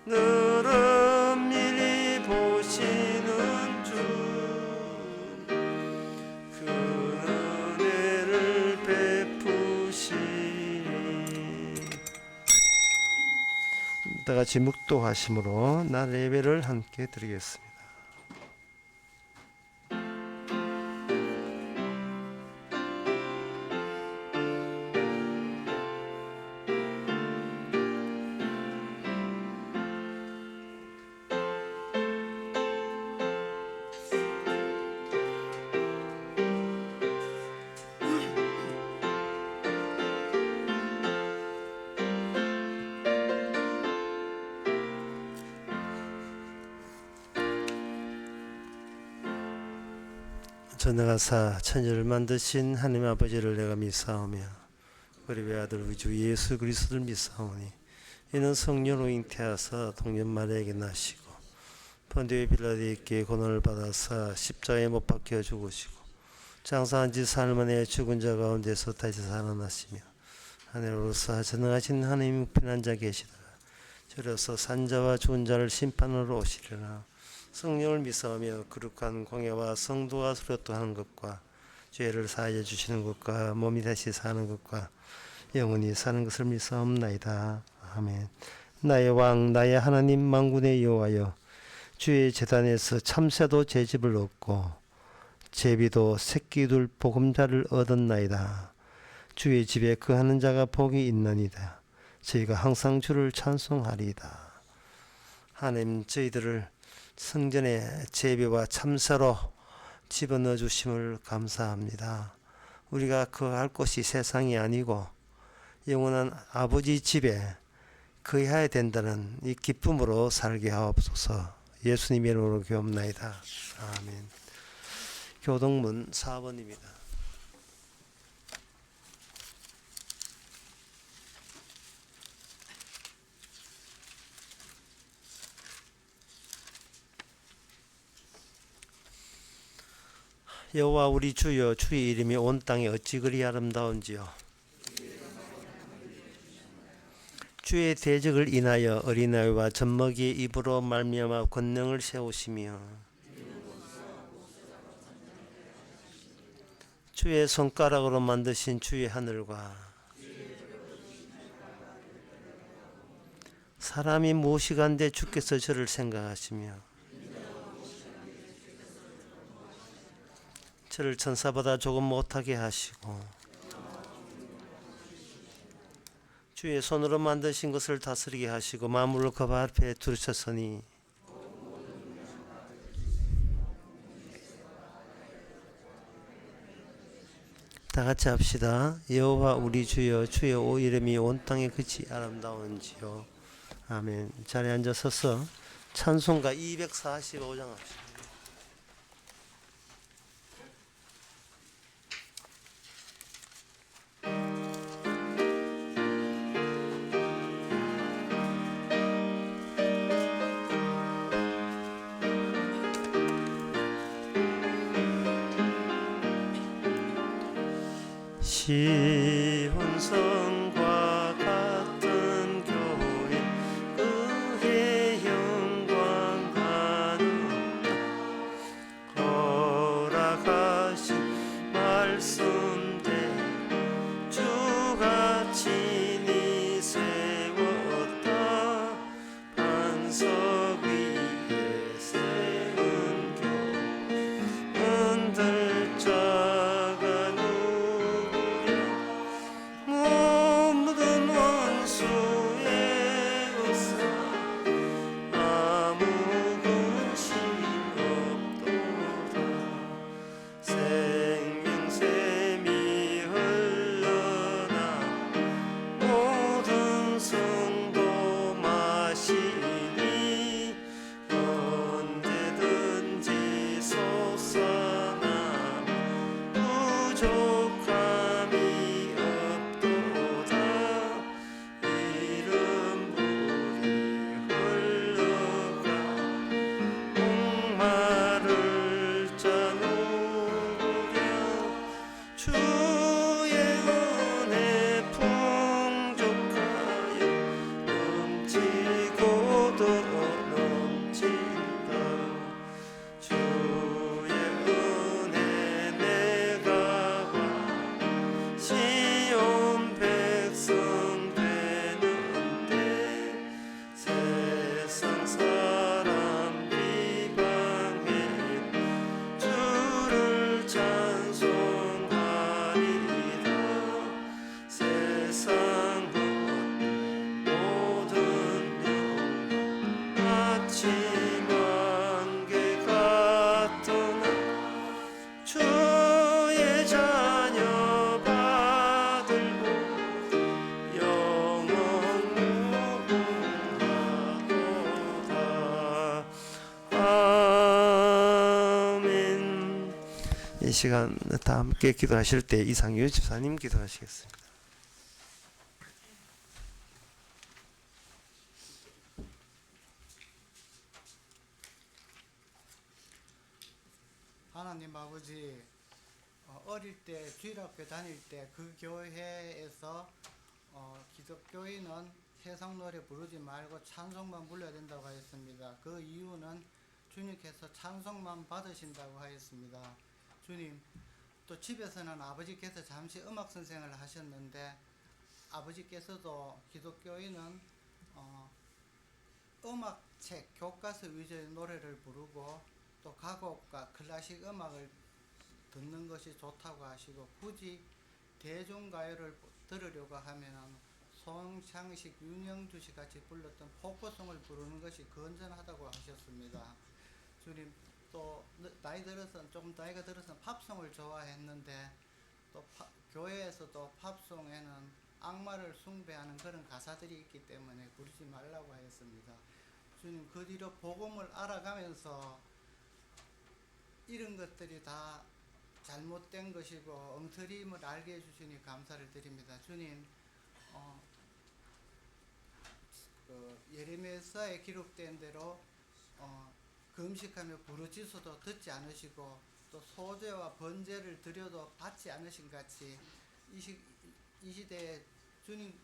늘은 미리 보시는 주, 그 은혜를 베푸시니. 다 같이 묵도하심으로 날 예배를 함께 드리겠습니다. 전능하사 천지를 만드신 하나님 아버지를 내가 믿사오며 우리 외아들 우리 주 예수 그리스도를 믿사오니 이는 성령으로 잉태하사 동년 마리아에게 나시고 본디오 빌라도에게 고난을 받아사 십자가에 못 박혀 죽으시고 장사한 지 사흘 만에 죽은 자 가운데서 다시 살아나시며 하늘로서 전능하신 하나님 우편한 자 계시다가 저로서 산자와 죽은 자를 심판으로 오시리라. 성령을 믿사오며 거룩한 공예와 성도가 수료하는 것과 죄를 사하여 주시는 것과 몸이 다시 사는 것과 영원히 사는 것을 믿사옵나이다. 아멘. 나의 왕 나의 하나님 만군의 여호와여, 주의 제단에서 참새도 제집을 얻고 제비도 새끼둘 보금자를 얻었나이다. 주의 집에 거하는 자가 복이 있나이다. 저희가 항상 주를 찬송하리이다. 하나님, 저희들을 성전에 제비와 참새로 집어넣어 주심을 감사합니다. 우리가 거할 곳이 세상이 아니고 영원한 아버지 집에 거해야 된다는 이 기쁨으로 살게 하옵소서. 예수님의 이름으로 기도합나이다. 아멘. 교동문 4번입니다. 여호와 우리 주여, 주의 이름이 온 땅에 어찌 그리 아름다운지요. 주의 대적을 인하여 어린아이와 젖먹이의 입으로 말미암아 권능을 세우시며 주의 손가락으로 만드신 주의 하늘과 사람이 무엇이간데 주께서 저를 생각하시며 저를 천사보다 조금 못하게 하시고 주의 손으로 만드신 것을 다스리게 하시고 만물을 그 앞에 두르셨으니 다 같이 합시다. 여호와 우리 주여, 주의 오 이름이 온 땅에 그치 아름다운지요. 아멘. 자리에 앉아 서서 찬송가 245장 합시다. 시온성과 같은 교회 그의 영광 가는 허락하신 말씀대로 주가 친히 세웠다. 반석 위에 세운 교회 흔들 자가 누구랴. 이 시간 다 함께 기도하실 때 이상유 집사님 기도하시겠습니다. 하나님 아버지, 어릴 때 주일학교 다닐 때 그 교회에서 기독교인은 세상 노래 부르지 말고 찬송만 불러야 된다고 하였습니다. 그 이유는 주님께서 찬송만 받으신다고 하였습니다. 주님, 또 집에서는 아버지께서 잠시 음악 선생을 하셨는데 아버지께서도 기독교인은 음악책, 교과서 위주의 노래를 부르고 또 가곡과 클래식 음악을 듣는 것이 좋다고 하시고, 굳이 대중가요를 들으려고 하면 송창식, 윤영주씨 같이 불렀던 포크송을 부르는 것이 건전하다고 하셨습니다. 주님, 또 조금 나이가 들어서 팝송을 좋아했는데 또 교회에서도 팝송에는 악마를 숭배하는 그런 가사들이 있기 때문에 부르지 말라고 하였습니다. 주님, 그 뒤로 복음을 알아가면서 이런 것들이 다 잘못된 것이고 엉터림을 알게 해주시니 감사를 드립니다. 주님, 예레미야서에 기록된 대로 금식하며 부르짖어도 듣지 않으시고 또 소제와 번제를 드려도 받지 않으신 같이 이 시대에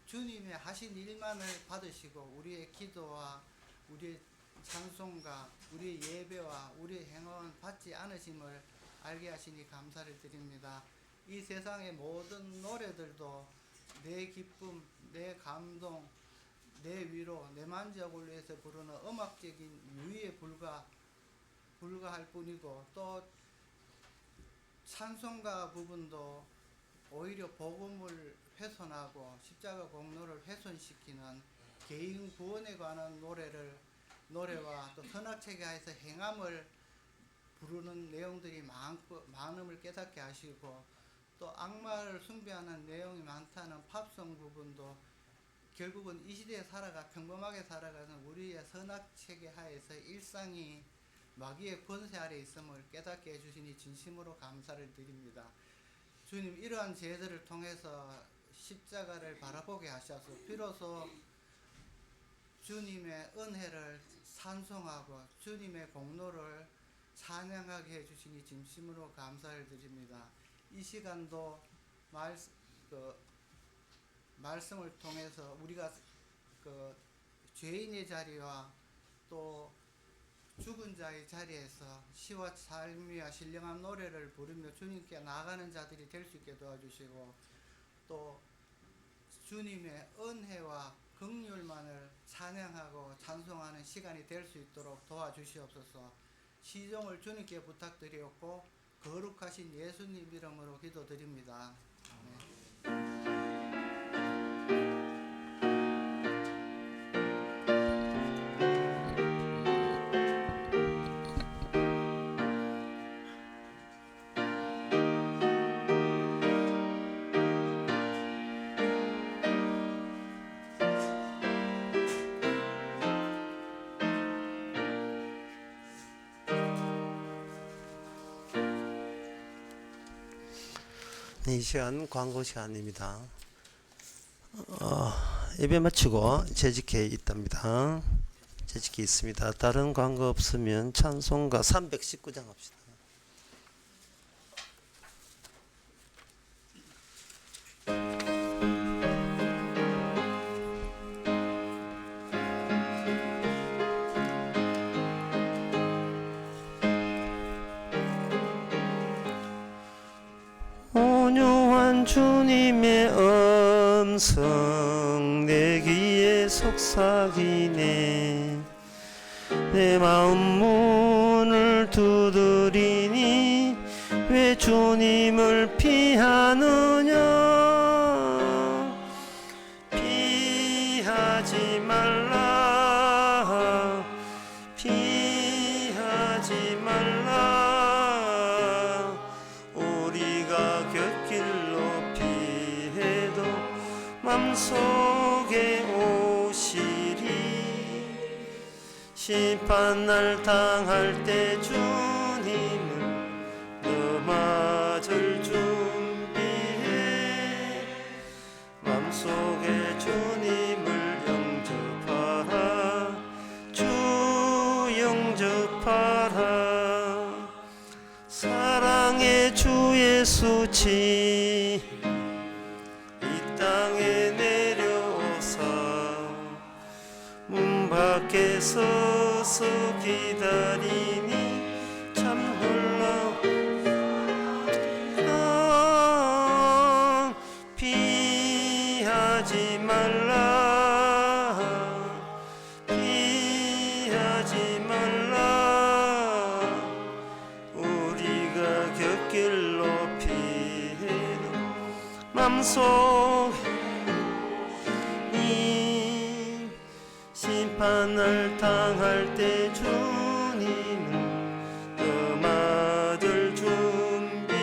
주님의 하신 일만을 받으시고 우리의 기도와 우리의 찬송과 우리의 예배와 우리의 행함은 받지 않으심을 알게 하시니 감사를 드립니다. 이 세상의 모든 노래들도 내 기쁨, 내 감동, 내 위로, 내 만족을 위해서 부르는 음악적인 유희에 불과할 뿐이고, 또 찬송가 부분도 오히려 복음을 훼손하고 십자가 공로를 훼손시키는 개인 구원에 관한 노래와 또 선악책에 하여서 행함을 부르는 내용들이 많음을 깨닫게 하시고, 또 악마를 숭배하는 내용이 많다는 팝송 부분도 결국은 이 시대에 평범하게 살아가는 우리의 선악체계 하에서 일상이 마귀의 권세 아래 있음을 깨닫게 해주시니 진심으로 감사를 드립니다. 주님, 이러한 제들을 통해서 십자가를 바라보게 하셔서 비로소 주님의 은혜를 찬송하고 주님의 공로를 찬양하게 해주시니 진심으로 감사를 드립니다. 이 시간도 말씀을 통해서 우리가 죄인의 자리와 또 죽은 자의 자리에서 시와 삶이와 신령한 노래를 부르며 주님께 나아가는 자들이 될 수 있게 도와주시고, 또 주님의 은혜와 긍휼만을 찬양하고 찬송하는 시간이 될 수 있도록 도와주시옵소서. 시종을 주님께 부탁드리었고 거룩하신 예수님 이름으로 기도드립니다. 아멘. 이 시간 광고 시간입니다. 예배 마치고 재직회 있답니다. 재직회 있습니다. 다른 광고 없으면 찬송가 319장 합시다. 온유한 주님의 음성 내 귀에 속삭이네. 내 마음 문을 두드리니 왜 주님을 피하느냐. 피하지 말라, 피하지 말라. 우리가 곁길로 피해도 맘속에 오시리. 심판날 당할 때 주님을 너 맞을 준비해 맘속에 주님을 영접하라 주 영접하라 사랑의 주 예수지 이 땅에 내려오사 문 밖에 서서 기다리니 참 놀라 피하지 말라 피하지 말라 우리가 곁길 높이는 맘속 이 심판을 당할 때 주님은 너 맞을 준비해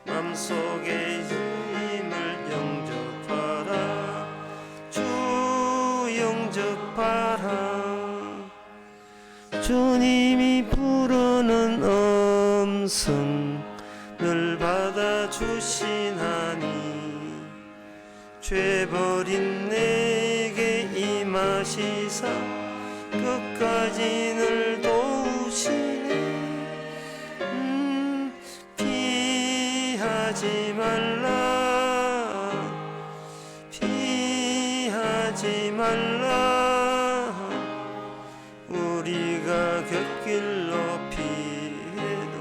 맘속에 주님을 영접하라 주 영접하라 주님이 부르는 음성 늘 받아주시나니 죄 버린 내게 임하시사 끝까지 늘 도우시네 피하지 말라 피하지 말라 우리가 곁길 높이도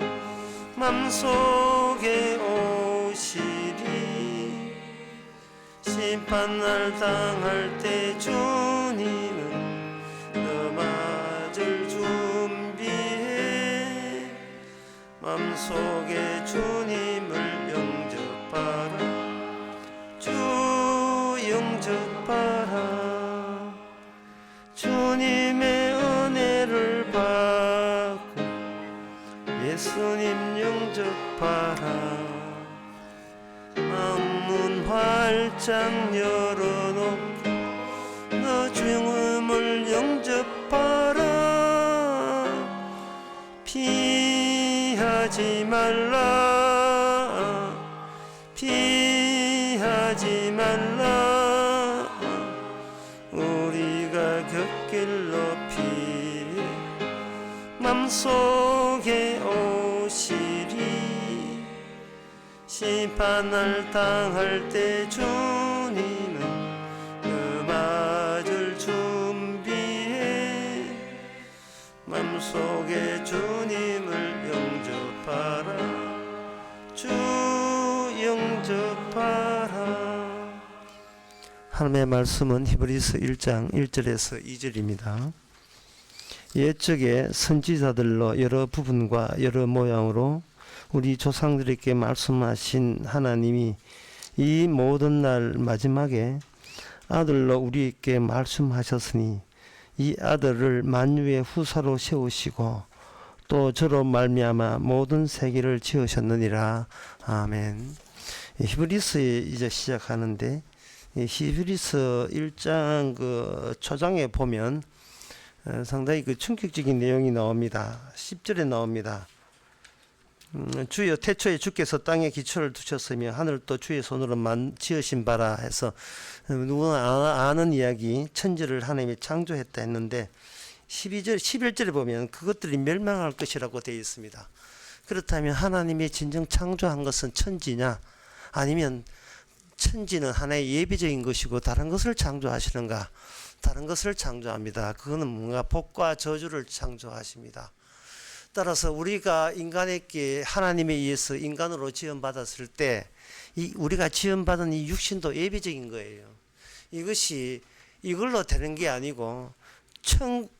맘속에 오시리 심판날 당할 때 주님은 너 맞을 준비해 맘속에 주님을 영접하라 주 영접하라 주님의 은혜를 받고 예수님 영접하라 마음문 활짝 열어놓고 너 주님을 영접하라 피하지 말라 피하지 말라 우리가 곁길 높이 맘속에 오시리 심판을 당할 때 주님은 그 맞을 준비해 맘속에 주님을 영접하라 주 영접하라 하나님의 말씀은 히브리서 1장 1절에서 2절입니다. 옛적에 선지자들로 여러 부분과 여러 모양으로 우리 조상들에게 말씀하신 하나님이 이 모든 날 마지막에 아들로 우리에게 말씀하셨으니 이 아들을 만유의 후사로 세우시고 또 저로 말미암아 모든 세계를 지으셨느니라. 아멘. 히브리서에 이제 시작하는데 히브리서 1장 그 초장에 보면 상당히 그 충격적인 내용이 나옵니다. 10절에 나옵니다. 주여 태초에 주께서 땅에 기초를 두셨으며 하늘 또 주의 손으로 지으신 바라 해서 누구나 아는 이야기 천지를 하나님이 창조했다 했는데 11절에 보면 그것들이 멸망할 것이라고 되어 있습니다. 그렇다면 하나님이 진정 창조한 것은 천지냐 아니면 천지는 하나의 예비적인 것이고 다른 것을 창조하시는가? 다른 것을 창조합니다. 그거는 뭔가 복과 저주를 창조하십니다. 따라서 우리가 인간에게 하나님에 의해서 인간으로 지음받았을 때 우리가 지음받은 이 육신도 예비적인 거예요. 이것이 이걸로 되는 게 아니고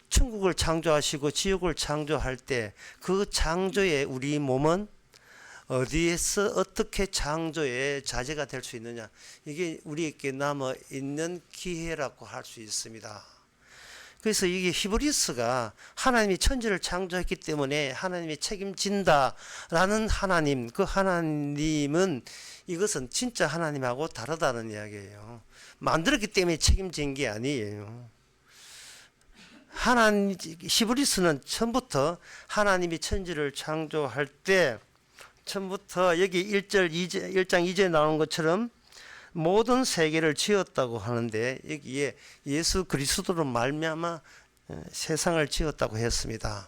천국을 창조하시고 지옥을 창조할 때 그 창조에 우리 몸은 어디에서 어떻게 창조의 자재가 될 수 있느냐, 이게 우리에게 남아 있는 기회라고 할 수 있습니다. 그래서 이게 히브리서가 하나님이 천지를 창조했기 때문에 하나님이 책임진다라는 하나님, 그 하나님은 이것은 진짜 하나님하고 다르다는 이야기예요. 만들었기 때문에 책임진 게 아니에요. 하나님 히브리서는 처음부터 하나님이 천지를 창조할 때 처음부터 여기 1장 2절에 나오는 것처럼 모든 세계를 지었다고 하는데 여기에 예수 그리스도로 말미암아 세상을 지었다고 했습니다.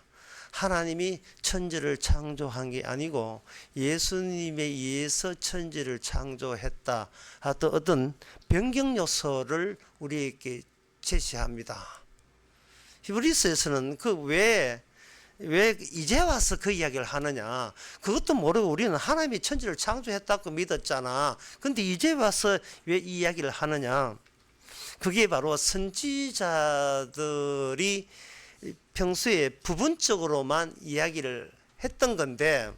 하나님이 천지를 창조한 게 아니고 예수님에 의해서 천지를 창조했다 하던 어떤 변경 요소를 우리에게 제시합니다. 히브리서에서는 그 왜 이제 와서 그 이야기를 하느냐, 그것도 모르고 우리는 하나님이 천지를 창조했다고 믿었잖아. 근데 이제 와서 왜 이 이야기를 하느냐, 그게 바로 선지자들이 평소에 부분적으로만 이야기를 했던 건데,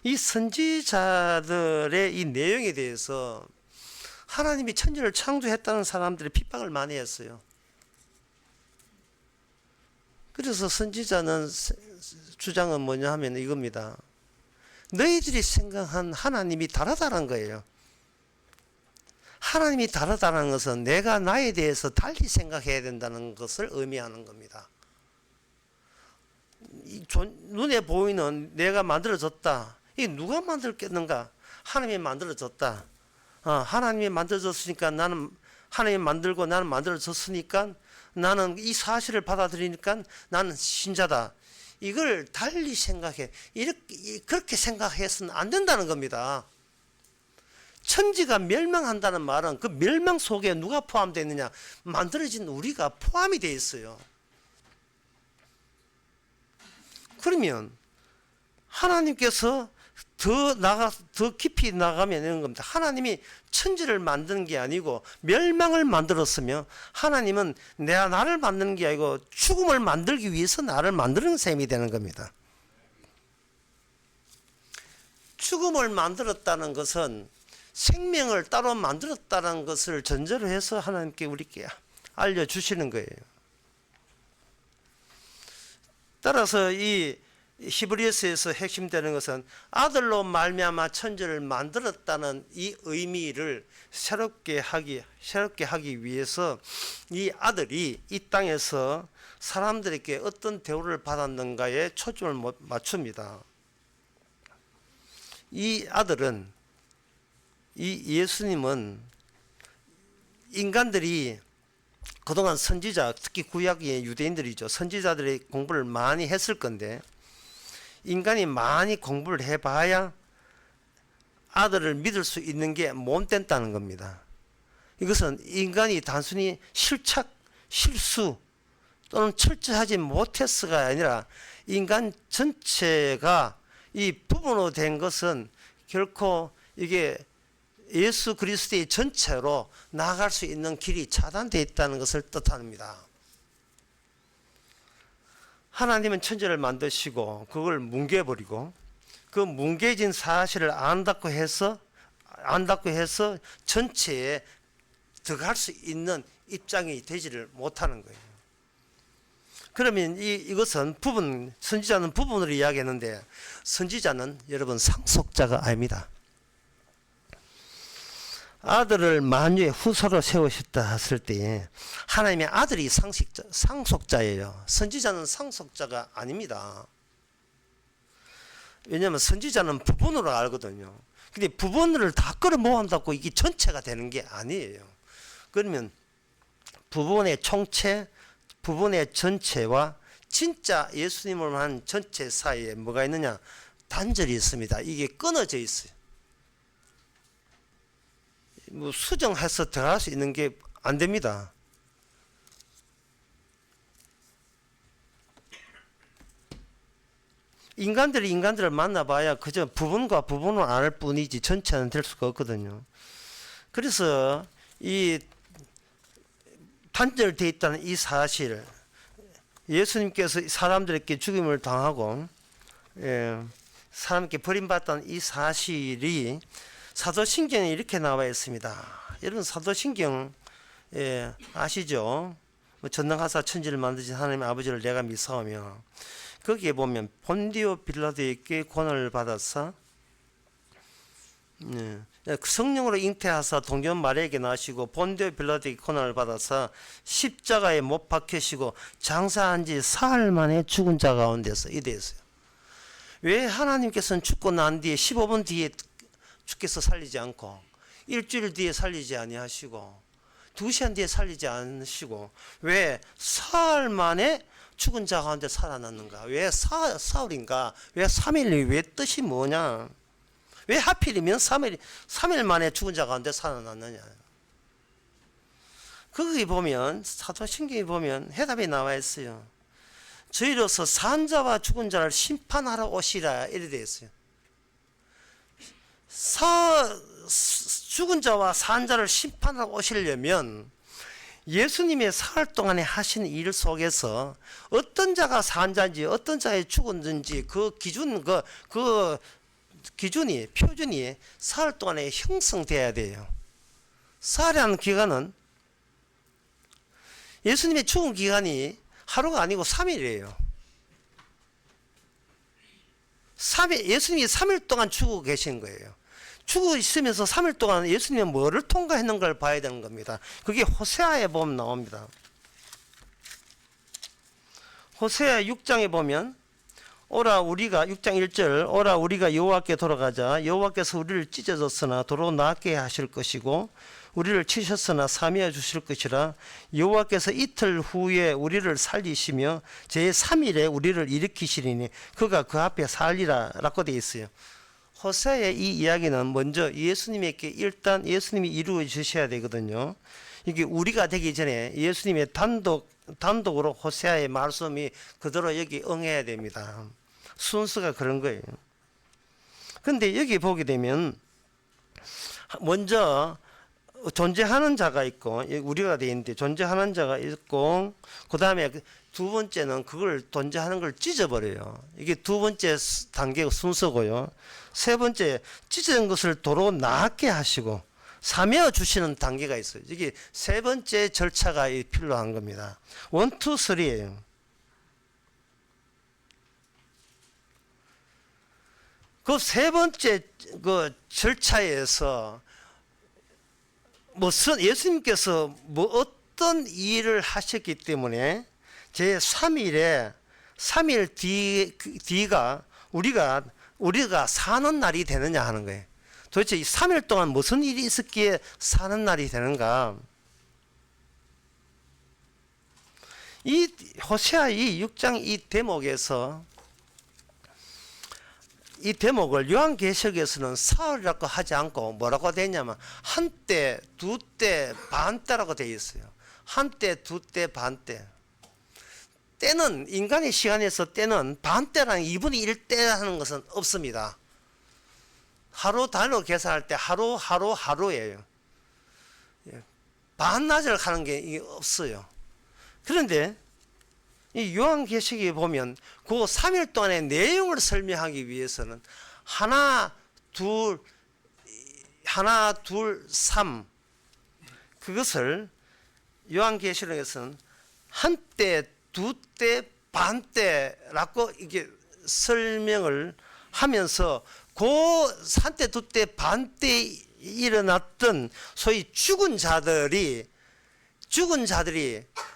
이 선지자들의 이 내용에 대해서 하나님이 천지를 창조했다는 사람들이 핍박을 많이 했어요. 그래서 선지자는 주장은 뭐냐 하면 이겁니다. 너희들이 생각한 하나님이 다르다는 거예요. 하나님이 다르다는 것은 내가 나에 대해서 달리 생각해야 된다는 것을 의미하는 겁니다. 눈에 보이는 내가 만들어졌다. 이게 누가 만들었겠는가? 하나님이 만들어졌다. 하나님이 만들어졌으니까 나는, 하나님이 만들고 나는 만들어졌으니까 나는 이 사실을 받아들이니까 나는 신자다. 이걸 달리 생각해. 그렇게 생각해서는 안 된다는 겁니다. 천지가 멸망한다는 말은 그 멸망 속에 누가 포함되어 있느냐? 만들어진 우리가 포함이 되어 있어요. 그러면 하나님께서 더 깊이 나가면 이런 겁니다. 하나님이 천지를 만드는 게 아니고 멸망을 만들었으며, 하나님은 나를 만드는 게 아니고 죽음을 만들기 위해서 나를 만드는 셈이 되는 겁니다. 죽음을 만들었다는 것은 생명을 따로 만들었다는 것을 전제로 해서 하나님께 우리께 알려주시는 거예요. 따라서 이 히브리서에서 핵심되는 것은 아들로 말미암아 천지를 만들었다는 이 의미를 새롭게 하기 위해서 이 아들이 이 땅에서 사람들에게 어떤 대우를 받았는가에 초점을 맞춥니다. 이 아들은, 이 예수님은 인간들이 그동안 선지자, 특히 구약의 유대인들이죠, 선지자들이 공부를 많이 했을 건데, 인간이 많이 공부를 해봐야 아들을 믿을 수 있는 게 못된다는 겁니다. 이것은 인간이 단순히 실수 또는 철저하지 못했어가 아니라 인간 전체가 이 부분으로 된 것은 결코 이게 예수 그리스도의 전체로 나아갈 수 있는 길이 차단되어 있다는 것을 뜻합니다. 하나님은 천지를 만드시고 그걸 뭉개버리고 그 뭉개진 사실을 안다고 해서 전체에 들어갈 수 있는 입장이 되지를 못하는 거예요. 그러면 이것은 선지자는 부분으로 이야기했는데, 선지자는 여러분 상속자가 아닙니다. 아들을 만유의 후사로 세우셨다 했을 때 하나님의 아들이 상속자예요. 선지자는 상속자가 아닙니다. 왜냐하면 선지자는 부분으로 알거든요. 근데 부분을 다 끌어모은다고 이게 전체가 되는 게 아니에요. 그러면 부분의 총체, 부분의 전체와 진짜 예수님을 한 전체 사이에 뭐가 있느냐? 단절이 있습니다. 이게 끊어져 있어요. 뭐 수정해서 들어갈 수 있는 게 안 됩니다. 인간들이 인간들을 만나봐야 그저 부분과 부분을 알 뿐이지 전체는 될 수가 없거든요. 그래서 이 단절되어 있다는 이 사실, 예수님께서 사람들에게 죽임을 당하고 사람에게 버림받았다는 이 사실이 사도신경에 이렇게 나와 있습니다. 여러분 사도신경 아시죠? 전능하사 천지를 만드신 하나님 아버지를 내가 믿사오며, 거기에 보면 본디오 빌라도에게 권한을 받아서 성령으로 잉태하사 동전 마리아에게 나시고 본디오 빌라도에게 고난을 받아서 십자가에 못 박히시고 장사한 지 사흘 만에 죽은 자 가운데서 이대했어요. 왜 하나님께서는 죽고 난 뒤에 15분 뒤에 주께서 살리지 않고 일주일 뒤에 살리지 아니하시고 2시간 뒤에 살리지 않으시고 왜 사흘 만에 죽은 자 가운데 살아났는가? 왜 사흘인가? 왜 3일이 왜 뜻이 뭐냐? 왜 하필이면 3일 만에 죽은 자 가운데 살아났느냐? 거기 보면 사도신경에 보면 해답이 나와 있어요. 저희로서 산 자와 죽은 자를 심판하러 오시라 이래 되어 있어요. 죽은 자와 산 자를 심판하러 오시려면 예수님의 사흘 동안에 하신 일 속에서 어떤 자가 산 자인지 어떤 자가 죽었는지 그 기준이 표준이 사흘 동안에 형성돼야 돼요. 사흘이라는 기간은 예수님의 죽은 기간이 하루가 아니고 3일이에요. 예수님이 3일 동안 죽어 계신 거예요. 죽어 있으면서 3일 동안 예수님이 뭐를 통과했는 걸 봐야 되는 겁니다. 그게 호세아에 보면 나옵니다. 호세아 6장에 보면 오라 우리가 6장 1절 오라 우리가 여호와께 돌아가자. 여호와께서 우리를 찢어졌으나 도로 낫게 하실 것이고 우리를 치셨으나 사미해 주실 것이라. 여호와께서 이틀 후에 우리를 살리시며 제3일에 우리를 일으키시리니 그가 그 앞에 살리라 라고 되어 있어요. 호세아의 이 이야기는 먼저 예수님에게 일단 예수님이 이루어 주셔야 되거든요. 이게 우리가 되기 전에 예수님의 단독으로 호세아의 말씀이 그대로 여기 응해야 됩니다. 순서가 그런 거예요. 그런데 여기 보게 되면 먼저 존재하는 자가 있고 우리가 되어 있는데 존재하는 자가 있고 그 다음에 두 번째는 그걸 존재하는 걸 찢어버려요. 이게 두 번째 단계 순서고요. 세 번째 찢어진 것을 도로 낫게 하시고 사며 주시는 단계가 있어요. 이게 세 번째 절차가 필요한 겁니다. 1, 2, 3예요. 그 세 번째 그 절차에서 예수님께서 어떤 일을 하셨기 때문에 제 3일에 3일 뒤가 우리가 사는 날이 되느냐 하는 거예요. 도대체 이 3일 동안 무슨 일이 있었기에 사는 날이 되는가? 이 호세아 이 6장 이 대목에서 이 대목을 요한계시록에서는 사흘이라고 하지 않고 뭐라고 되어 있냐면 한때, 두때, 반때라고 되어 있어요. 한때, 두때, 반때. 때는 인간의 시간에서 때는 반때랑 2분의 1때 하는 것은 없습니다. 하루 단위로 계산할 때 하루예요. 반나절 하는 게 이게 없어요. 그런데 이 요한계시록에 보면 그 3일 동안의 내용을 설명하기 위해서는 하나, 둘, 3 그것을 요한계시록에서는 한때, 두때, 반때라고 이게 설명을 하면서 그 한때, 두때, 반때 일어났던 소위 죽은 자들이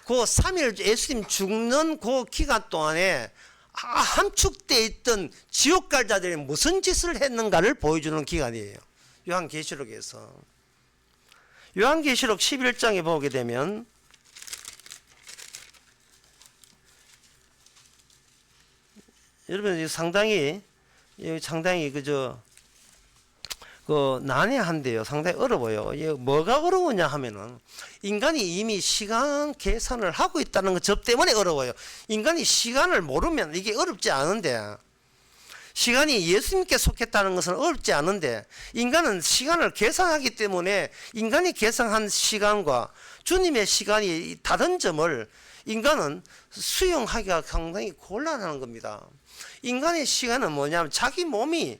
그 3일 예수님 죽는 그 기간 동안에 함축되어 있던 지옥 갈 자들이 무슨 짓을 했는가를 보여주는 기간이에요. 요한계시록에서. 요한계시록 11장에 보게 되면 여러분 상당히 난해한데요. 상당히 어려워요. 뭐가 어려우냐 하면은 인간이 이미 시간 계산을 하고 있다는 것 때문에 어려워요. 인간이 시간을 모르면 이게 어렵지 않은데 시간이 예수님께 속했다는 것은 어렵지 않은데 인간은 시간을 계산하기 때문에 인간이 계산한 시간과 주님의 시간이 다른 점을 인간은 수용하기가 상당히 곤란한 겁니다. 인간의 시간은 뭐냐면 자기 몸이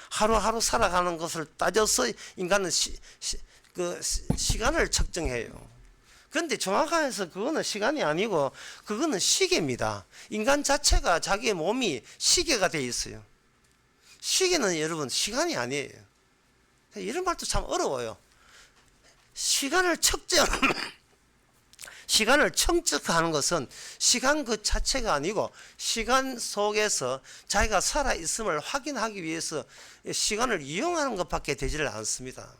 하루하루 살아가는 것을 따져서 인간은 시간을 측정해요. 그런데 정확해서 그거는 시간이 아니고 그거는 시계입니다. 인간 자체가 자기의 몸이 시계가 되어 있어요. 시계는 여러분 시간이 아니에요. 이런 말도 참 어려워요. 시간을 시간을 청적하는 것은 시간 그 자체가 아니고 시간 속에서 자기가 살아있음을 확인하기 위해서 시간을 이용하는 것밖에 되지를 않습니다.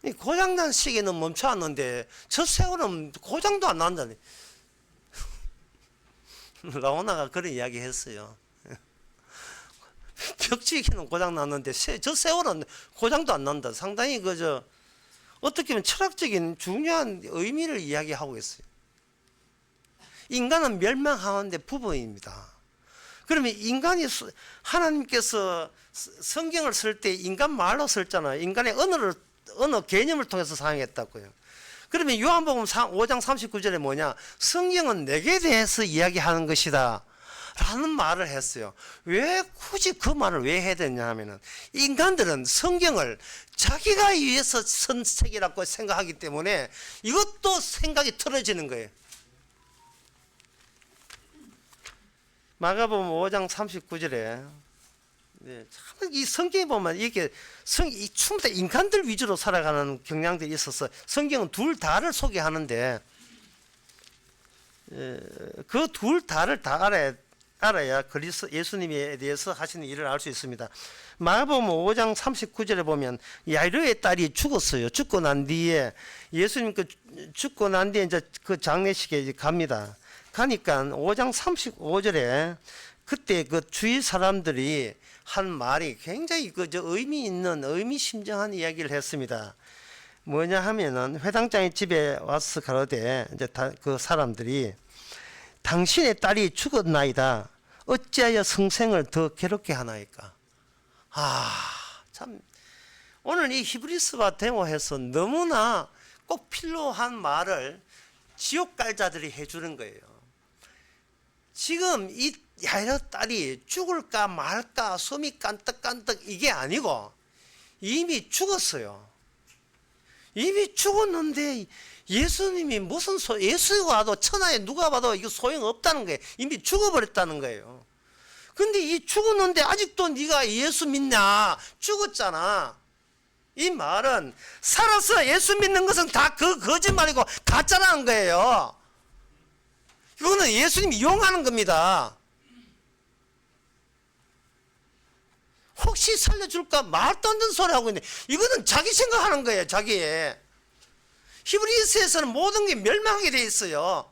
이 고장난 시계는 멈춰왔는데 저 세월은 고장도 안 난다니. 라오나가 그런 이야기 했어요. 벽지기는 고장났는데 저 세월은 고장도 안 난다. 상당히 그저 어떻게 보면 철학적인 중요한 의미를 이야기하고 있어요. 인간은 멸망하는데 부분입니다. 그러면 인간이 하나님께서 성경을 쓸 때 인간 말로 썼잖아요. 인간의 언어 개념을 통해서 사용했다고요. 그러면 요한복음 5장 39절에 뭐냐? 성경은 내게 대해서 이야기하는 것이다 라는 말을 했어요. 왜 굳이 그 말을 왜 해야 되냐 하면은 인간들은 성경을 자기가 위해서 쓴 책이라고 생각하기 때문에 이것도 생각이 틀어지는 거예요. 마가복음 5장 39절에 참 이 성경에 보면 이게 전부 다 인간들 위주로 살아가는 경향들이 있어서 성경은 둘 다를 소개하는데 그 둘 다를 다 알아야 그리스도 예수님에 대해서 하시는 일을 알 수 있습니다. 마가복음 5장 39절에 보면 야이로의 딸이 죽었어요. 죽고 난 뒤에 예수님 죽고 난 뒤에 이제 그 장례식에 이제 갑니다. 가니까 5장 35절에 그때 그 주위 사람들이 한 말이 굉장히 의미 있는 의미심장한 이야기를 했습니다. 뭐냐 하면은 회당장의 집에 와서 가로되 이제 그 사람들이 당신의 딸이 죽었나이다. 어찌하여 성생을 더 괴롭게 하나이까? 참 오늘 이 히브리스와 데모해서 너무나 꼭 필요한 말을 지옥갈자들이 해주는 거예요. 지금 이 야이로 딸이 죽을까 말까 숨이 깐떡깐떡 이게 아니고 이미 죽었어요. 이미 죽었는데 예수님이 무슨 예수가 와도 천하에 누가 봐도 이거 소용없다는 거예요. 이미 죽어버렸다는 거예요. 근데 이 죽었는데 아직도 네가 예수 믿냐? 죽었잖아. 이 말은 살아서 예수 믿는 것은 다 그 거짓말이고 가짜라는 거예요. 이거는 예수님이 이용하는 겁니다. 혹시 살려줄까 말도 안 되는 소리 하고 있는데 이거는 자기 생각하는 거예요. 자기. 히브리서에서는 모든 게 멸망하게 돼 있어요.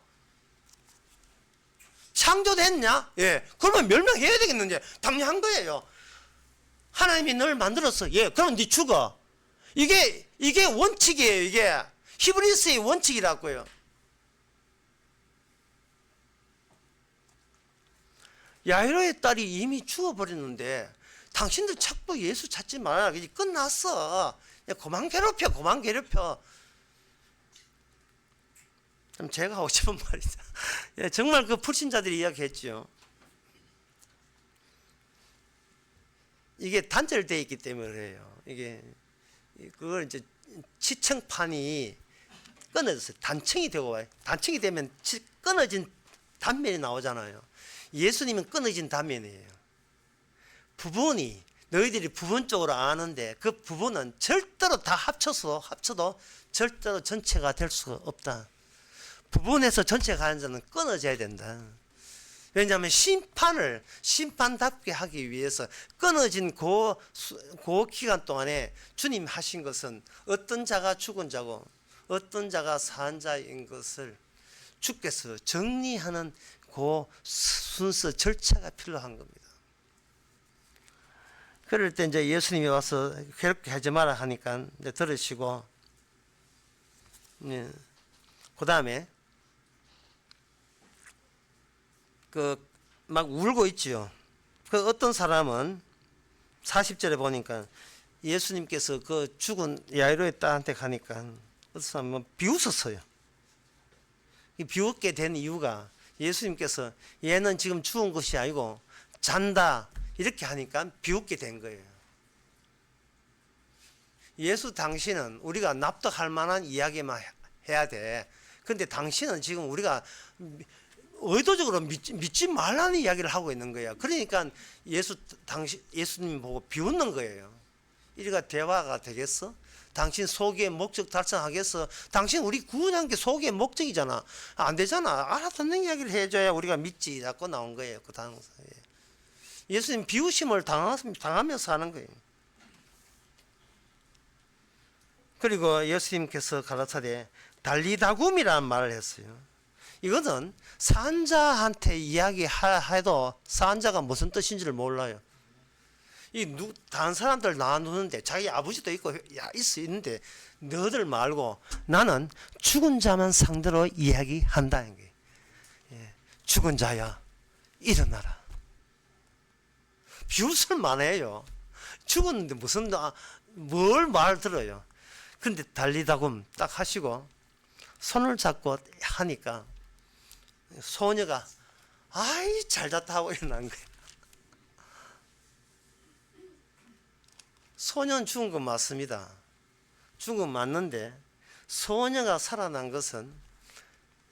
창조됐냐? 예. 그러면 멸망해야 되겠는데 당연한 거예요. 하나님이 널 만들었어. 예. 그럼 네 죽어. 이게 원칙이에요. 이게 히브리서의 원칙이라고요. 야이로의 딸이 이미 죽어버렸는데 당신들 자꾸 예수 찾지 말아라. 이제 끝났어. 그만 괴롭혀. 좀 제가 하고 싶은 말이죠. 예, 정말 그 불신자들이 이야기했죠. 이게 단절되어 있기 때문에 그래요. 이게 그걸 이제 지층판이 끊어졌어요. 단층이 되고 와요. 단층이 되면 끊어진 단면이 나오잖아요. 예수님은 끊어진 단면이에요. 부분이 너희들이 부분적으로 아는데 그 부분은 절대로 다 합쳐도 절대로 전체가 될 수가 없다. 부분에서 전체가 가는 자는 끊어져야 된다. 왜냐하면 심판답게 하기 위해서 끊어진 그 기간 동안에 주님 하신 것은 어떤 자가 죽은 자고 어떤 자가 산 자인 것을 주께서 정리하는 그 순서 절차가 필요한 겁니다. 그럴 때 이제 예수님이 와서 괴롭게 하지 마라 하니까 이제 들으시고, 그 다음에 막 울고 있지요. 그 어떤 사람은 40절에 보니까 예수님께서 그 죽은 야이로의 딸한테 가니까 어떤 사람은 비웃었어요. 비웃게 된 이유가 예수님께서 얘는 지금 죽은 것이 아니고 잔다 이렇게 하니까 비웃게 된 거예요. 예수 당신은 우리가 납득할 만한 이야기만 해야 돼. 근데 당신은 지금 우리가 의도적으로 믿지 말라는 이야기를 하고 있는 거예요. 그러니까 예수님 보고 비웃는 거예요. 이리가 대화가 되겠어? 당신 소기의 목적 달성하겠어? 당신 우리 구원한 게 소기의 목적이잖아. 안 되잖아. 알아듣는 이야기를 해줘야 우리가 믿지. 자꾸 나온 거예요. 그 당사에. 예수님 비웃음을 당하면서 하는 거예요. 그리고 예수님께서 가라사대 달리다굼이라는 말을 했어요. 이거는 산자한테 이야기해도 산자가 무슨 뜻인지를 몰라요. 다른 사람들 나누는데 자기 아버지도 있고 있는데 너들 말고 나는 죽은 자만 상대로 이야기한다는 거예요. 죽은 자야 일어나라. 비웃을만 해요. 죽었는데 무슨 뭘 말 들어요. 근데 달리다굼 딱 하시고 손을 잡고 하니까 소녀가 아이 잘 잤다 하고 일어난 거예요. 소녀는 죽은 건 맞습니다. 죽은 건 맞는데 소녀가 살아난 것은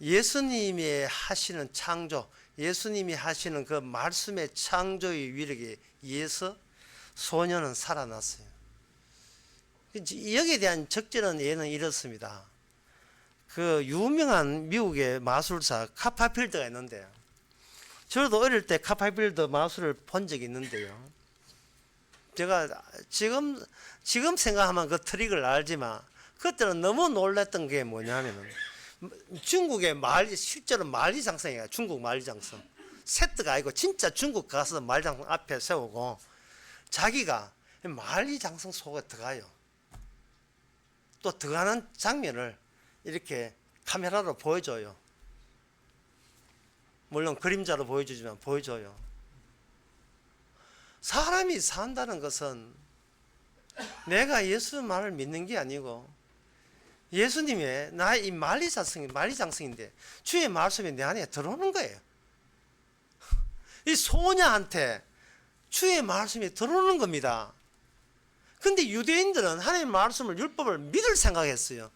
예수님이 하시는 창조, 예수님이 하시는 그 말씀의 창조의 위력에 의해서 소녀는 살아났어요. 여기에 대한 적절한 예는 이렇습니다. 그 유명한 미국의 마술사 카파필드가 있는데요. 저도 어릴 때 카파필드 마술을 본 적이 있는데요. 제가 지금 생각하면 그 트릭을 알지만 그때는 너무 놀랐던 게 뭐냐면은 중국의 실제로 만리장성이에요. 중국 만리장성. 세트가 아니고 진짜 중국 가서 만리장성 앞에 세우고 자기가 만리장성 속에 들어가요. 또 들어가는 장면을 이렇게 카메라로 보여줘요. 물론 그림자로 보여주지만 보여줘요. 사람이 산다는 것은 내가 예수 말을 믿는 게 아니고 예수님의 나의 이 만리장성인데 주의 말씀이 내 안에 들어오는 거예요. 이 소녀한테 주의 말씀이 들어오는 겁니다. 근데 유대인들은 하나님의 말씀을 율법을 믿을 생각했어요.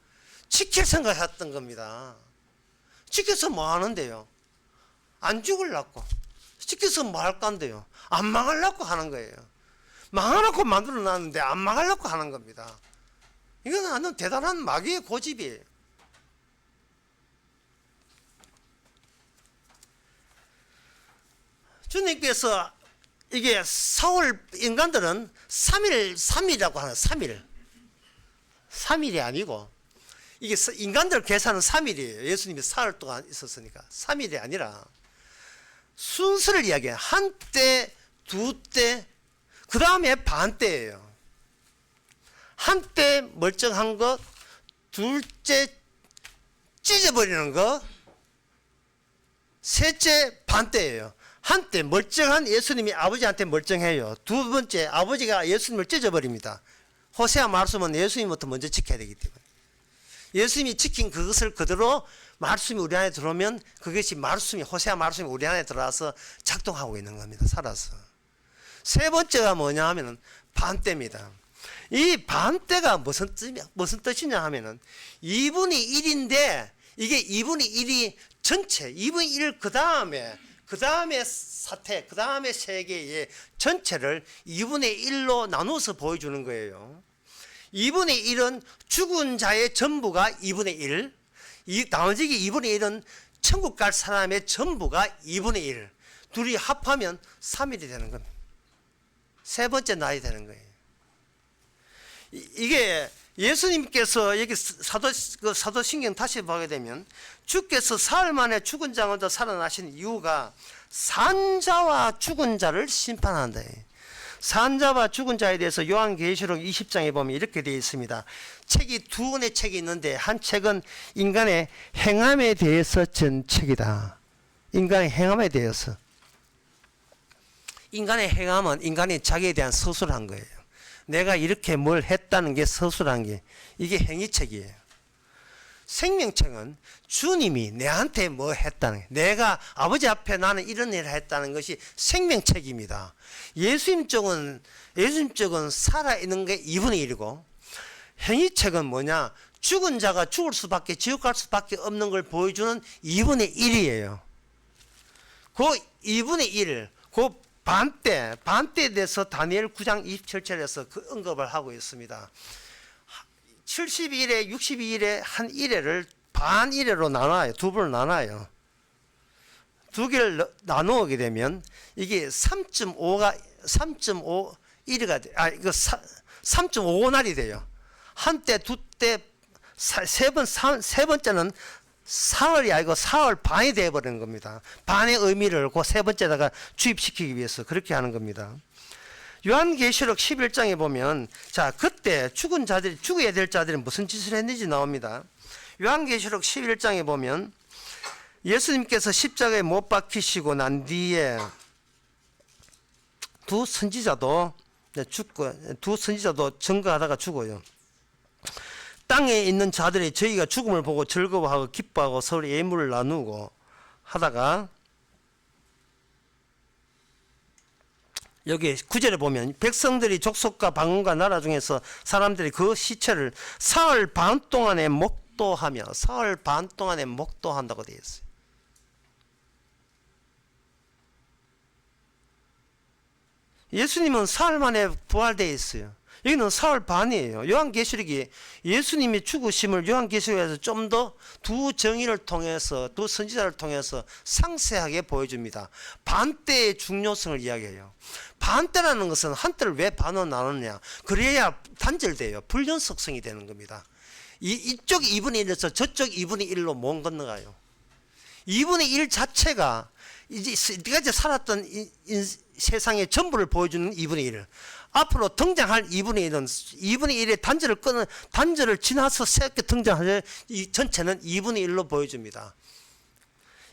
지킬 생각했던 겁니다. 지켜서 뭐 하는데요? 안 죽으려고. 지켜서 뭐 할 건데요? 안 망하려고 하는 거예요. 망하려고 만들어 놨는데 안 망하려고 하는 겁니다. 이건 아주 대단한 마귀의 고집이에요. 주님께서 이게 인간들은 3일이라고 하는 3일. 3일이 아니고 이게 인간들 계산은 3일이에요. 예수님이 사흘 동안 있었으니까 3일이 아니라 순서를 이야기해요. 한때, 두때, 그 다음에 반때예요. 한때 멀쩡한 것, 둘째 찢어버리는 것, 셋째 반때예요. 한때 멀쩡한 예수님이 아버지한테 멀쩡해요. 두 번째 아버지가 예수님을 찢어버립니다. 호세아 말씀은 예수님부터 먼저 지켜야 되기 때문에 예수님이 지킨 그것을 그대로 말씀이 우리 안에 들어오면 그것이 호세아 말씀이 우리 안에 들어와서 작동하고 있는 겁니다. 살아서. 세 번째가 뭐냐 하면은 반때입니다. 이 반때가 무슨 뜻이냐 하면은 2분의 1인데 이게 2분의 1이 전체 2분의 1 그 다음에 사태, 그 다음에 세계의 전체를 2분의 1로 나눠서 보여주는 거예요. 2분의 1은 죽은 자의 전부가 2분의 1, 나머지 2분의 1은 천국 갈 사람의 전부가 2분의 1. 둘이 합하면 3일이 되는 겁니다. 세 번째 날이 되는 거예요. 이게 예수님께서 여기 사도신경 다시 보게 되면 주께서 사흘 만에 죽은 자 가운데 살아나신 이유가 산자와 죽은 자를 심판한다. 산자와 죽은 자에 대해서 요한계시록 20장에 보면 이렇게 되어 있습니다. 책이 두 권의 책이 있는데 한 책은 인간의 행함에 대해서 전 책이다. 인간의 행함에 대해서. 인간의 행함은 인간이 자기에 대한 서술을 한 거예요. 내가 이렇게 뭘 했다는 게 서술한 게 이게 행위책이에요. 생명책은 주님이 내한테 뭐 했다는 게 내가 아버지 앞에 나는 이런 일을 했다는 것이 생명책입니다. 예수님 쪽은 살아있는 게 2분의 1이고 행위책은 뭐냐? 죽은 자가 죽을 수밖에 지옥 갈 수밖에 없는 걸 보여주는 2분의 1이에요. 그 2분의 1, 그 반대에 대해서 다니엘 9장 27절에서 그 언급을 하고 있습니다. 72일에 62일에 한 1회를 반 1회로 나눠요. 두 번을 나눠요. 두 개를 나누게 되면 이게 3.5일이가 이거 3.5날이 돼요. 한때, 두때, 세 번째는 사흘이 아니고 사흘 반이 되어버리는 겁니다. 반의 의미를 그 세 번째다가 주입시키기 위해서 그렇게 하는 겁니다. 요한계시록 11장에 보면 자 그때 죽어야 될 자들이 무슨 짓을 했는지 나옵니다. 요한계시록 11장에 보면 예수님께서 십자가에 못 박히시고 난 뒤에 두 선지자도 증거하다가 죽어요. 땅에 있는 자들이 저희가 죽음을 보고 즐거워하고 기뻐하고 서로 예물을 나누고 하다가 여기 9절에 보면 백성들이 족속과 방언과 나라 중에서 사람들이 그 시체를 사흘 반 동안에 목도하며 사흘 반 동안에 목도한다고 되어 있어요. 예수님은 사흘 만에 부활되어 있어요. 여기는 사흘 반이에요. 요한계시록이 예수님이 죽으심을 요한계시록에서 좀 더 두 정의를 통해서 두 선지자를 통해서 상세하게 보여줍니다. 반때의 중요성을 이야기해요. 반때라는 것은 한때를 왜 반으로 나누느냐. 그래야 단절돼요. 불연속성이 되는 겁니다. 이쪽 2분의 1에서 저쪽 2분의 1로 못 건너가요. 2분의 1 자체가 이제 살았던 세상의 전부를 보여주는 2분의 1. 앞으로 등장할 2분의 1은 2분의 1의 단절을 지나서 새롭게 등장할 이 전체는 2분의 1로 보여줍니다.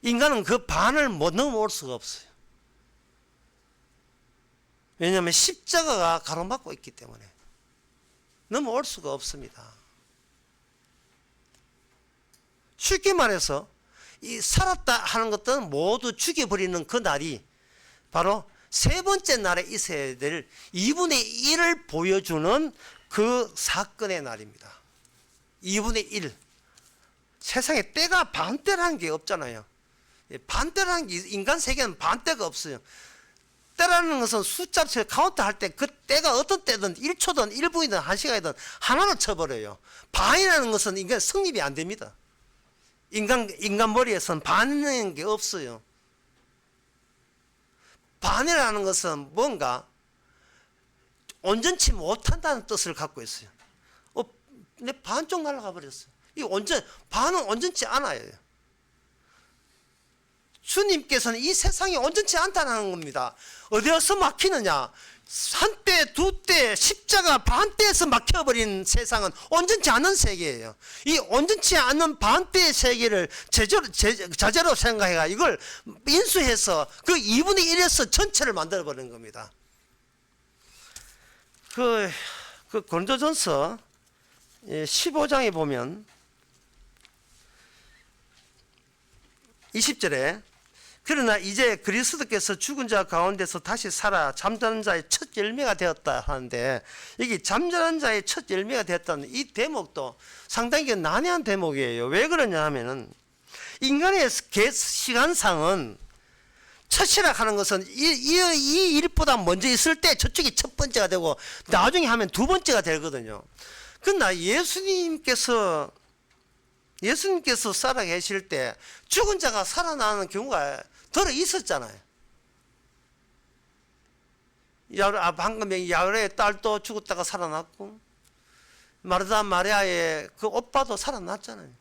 인간은 그 반을 못 넘어올 수가 없어요. 왜냐하면 십자가가 가로막고 있기 때문에 넘어올 수가 없습니다. 쉽게 말해서 이 살았다 하는 것들은 모두 죽여버리는 그 날이 바로 세 번째 날에 있어야 될 2분의 1을 보여주는 그 사건의 날입니다. 2분의 1. 세상에 때가 반때라는 게 없잖아요. 반때라는 게 인간 세계는 반때가 없어요. 때라는 것은 숫자를 카운트 할 때 그 때가 어떤 때든 1초든 1분이든 1시간이든 하나로 쳐버려요. 반이라는 것은 인간 성립이 안 됩니다. 인간 머리에서는 반이라는 게 없어요. 반이라는 것은 뭔가 온전치 못한다는 뜻을 갖고 있어요. 내 반쪽 날아가 버렸어요. 반은 온전치 않아요. 주님께서는 이 세상이 온전치 않다는 겁니다. 어디서 막히느냐? 한때, 두때, 십자가 반때에서 막혀버린 세상은 온전치 않은 세계예요. 이 온전치 않은 반때의 세계를 자재로 생각해가 이걸 인수해서 그 2분의 1에서 전체를 만들어버린 겁니다. 그 고린도전서 15장에 보면 20절에 그러나 이제 그리스도께서 죽은 자 가운데서 다시 살아 잠자는 자의 첫 열매가 되었다 하는데 여기 잠자는 자의 첫 열매가 되었다는 이 대목도 상당히 난해한 대목이에요. 왜 그러냐 하면은 인간의 시간상은 첫이라 하는 것은 이 일보다 먼저 있을 때 저쪽이 첫 번째가 되고 나중에 하면 두 번째가 되거든요. 그러나 예수님께서 살아 계실 때 죽은 자가 살아나는 경우가 들어 있었잖아요. 방금 야외의 딸도 죽었다가 살아났고 마르다 마리아의 그 오빠도 살아났잖아요.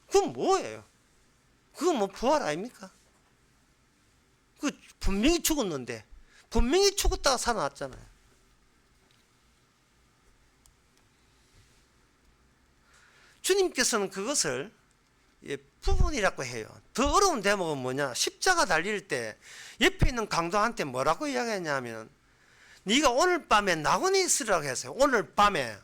그건 뭐예요? 그건 뭐 부활 아닙니까? 그 분명히 죽었는데 분명히 죽었다가 살아났잖아요. 주님께서는 그것을 부분이라고 해요. 더 어려운 대목은 뭐냐? 십자가 달릴 때 옆에 있는 강도한테 뭐라고 이야기했냐면 네가 오늘 밤에 나그네 있으라고 했어요. 오늘 밤에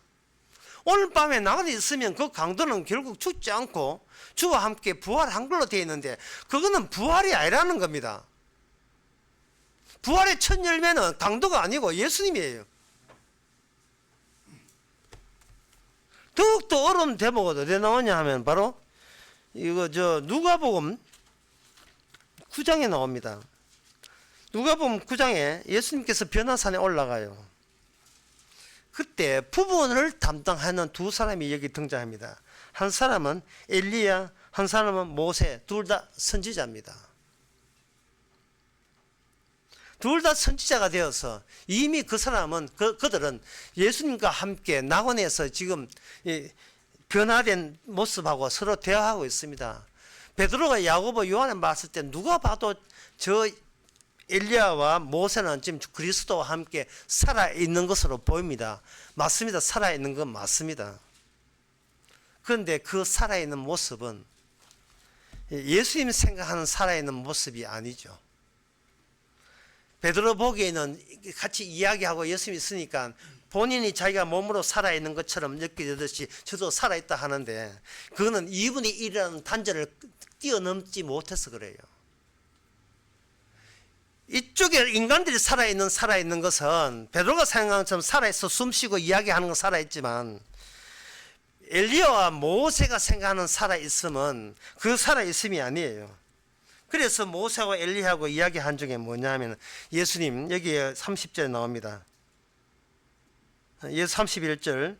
나그네 있으면 그 강도는 결국 죽지 않고 주와 함께 부활한 걸로 되어 있는데 그거는 부활이 아니라는 겁니다. 부활의 첫 열매는 강도가 아니고 예수님이에요. 더욱더 어려운 대목은 어디에 나오냐 하면 바로 이거 누가복음 9장에 나옵니다. 누가복음 9장에 예수님께서 변화산에 올라가요. 그때 부분을 담당하는 두 사람이 여기 등장합니다. 한 사람은 엘리야, 한 사람은 모세, 둘 다 선지자입니다. 둘 다 선지자가 되어서 이미 그 사람은 그들은 예수님과 함께 낙원에서 지금 변화된 모습하고 서로 대화하고 있습니다. 베드로가 야고보 요한을 봤을 때 누가 봐도 저 엘리야와 모세는 지금 그리스도와 함께 살아있는 것으로 보입니다. 맞습니다. 살아있는 건 맞습니다. 그런데 그 살아있는 모습은 예수님 생각하는 살아있는 모습이 아니죠. 베드로 보기에는 같이 이야기하고 예수님이 있으니까 본인이 자기가 몸으로 살아있는 것처럼 느껴지듯이 저도 살아있다 하는데 그거는 2분의 1이라는 단절을 뛰어넘지 못해서 그래요. 이쪽에 인간들이 살아있는 것은 베드로가 생각한 것처럼 살아있어 숨쉬고 이야기하는 건 살아있지만 엘리야와 모세가 생각하는 살아있음은 그 살아있음이 아니에요. 그래서 모세하고 엘리야하고 이야기한 중에 뭐냐면 예수님 여기에 30절에 나옵니다. 예수 31절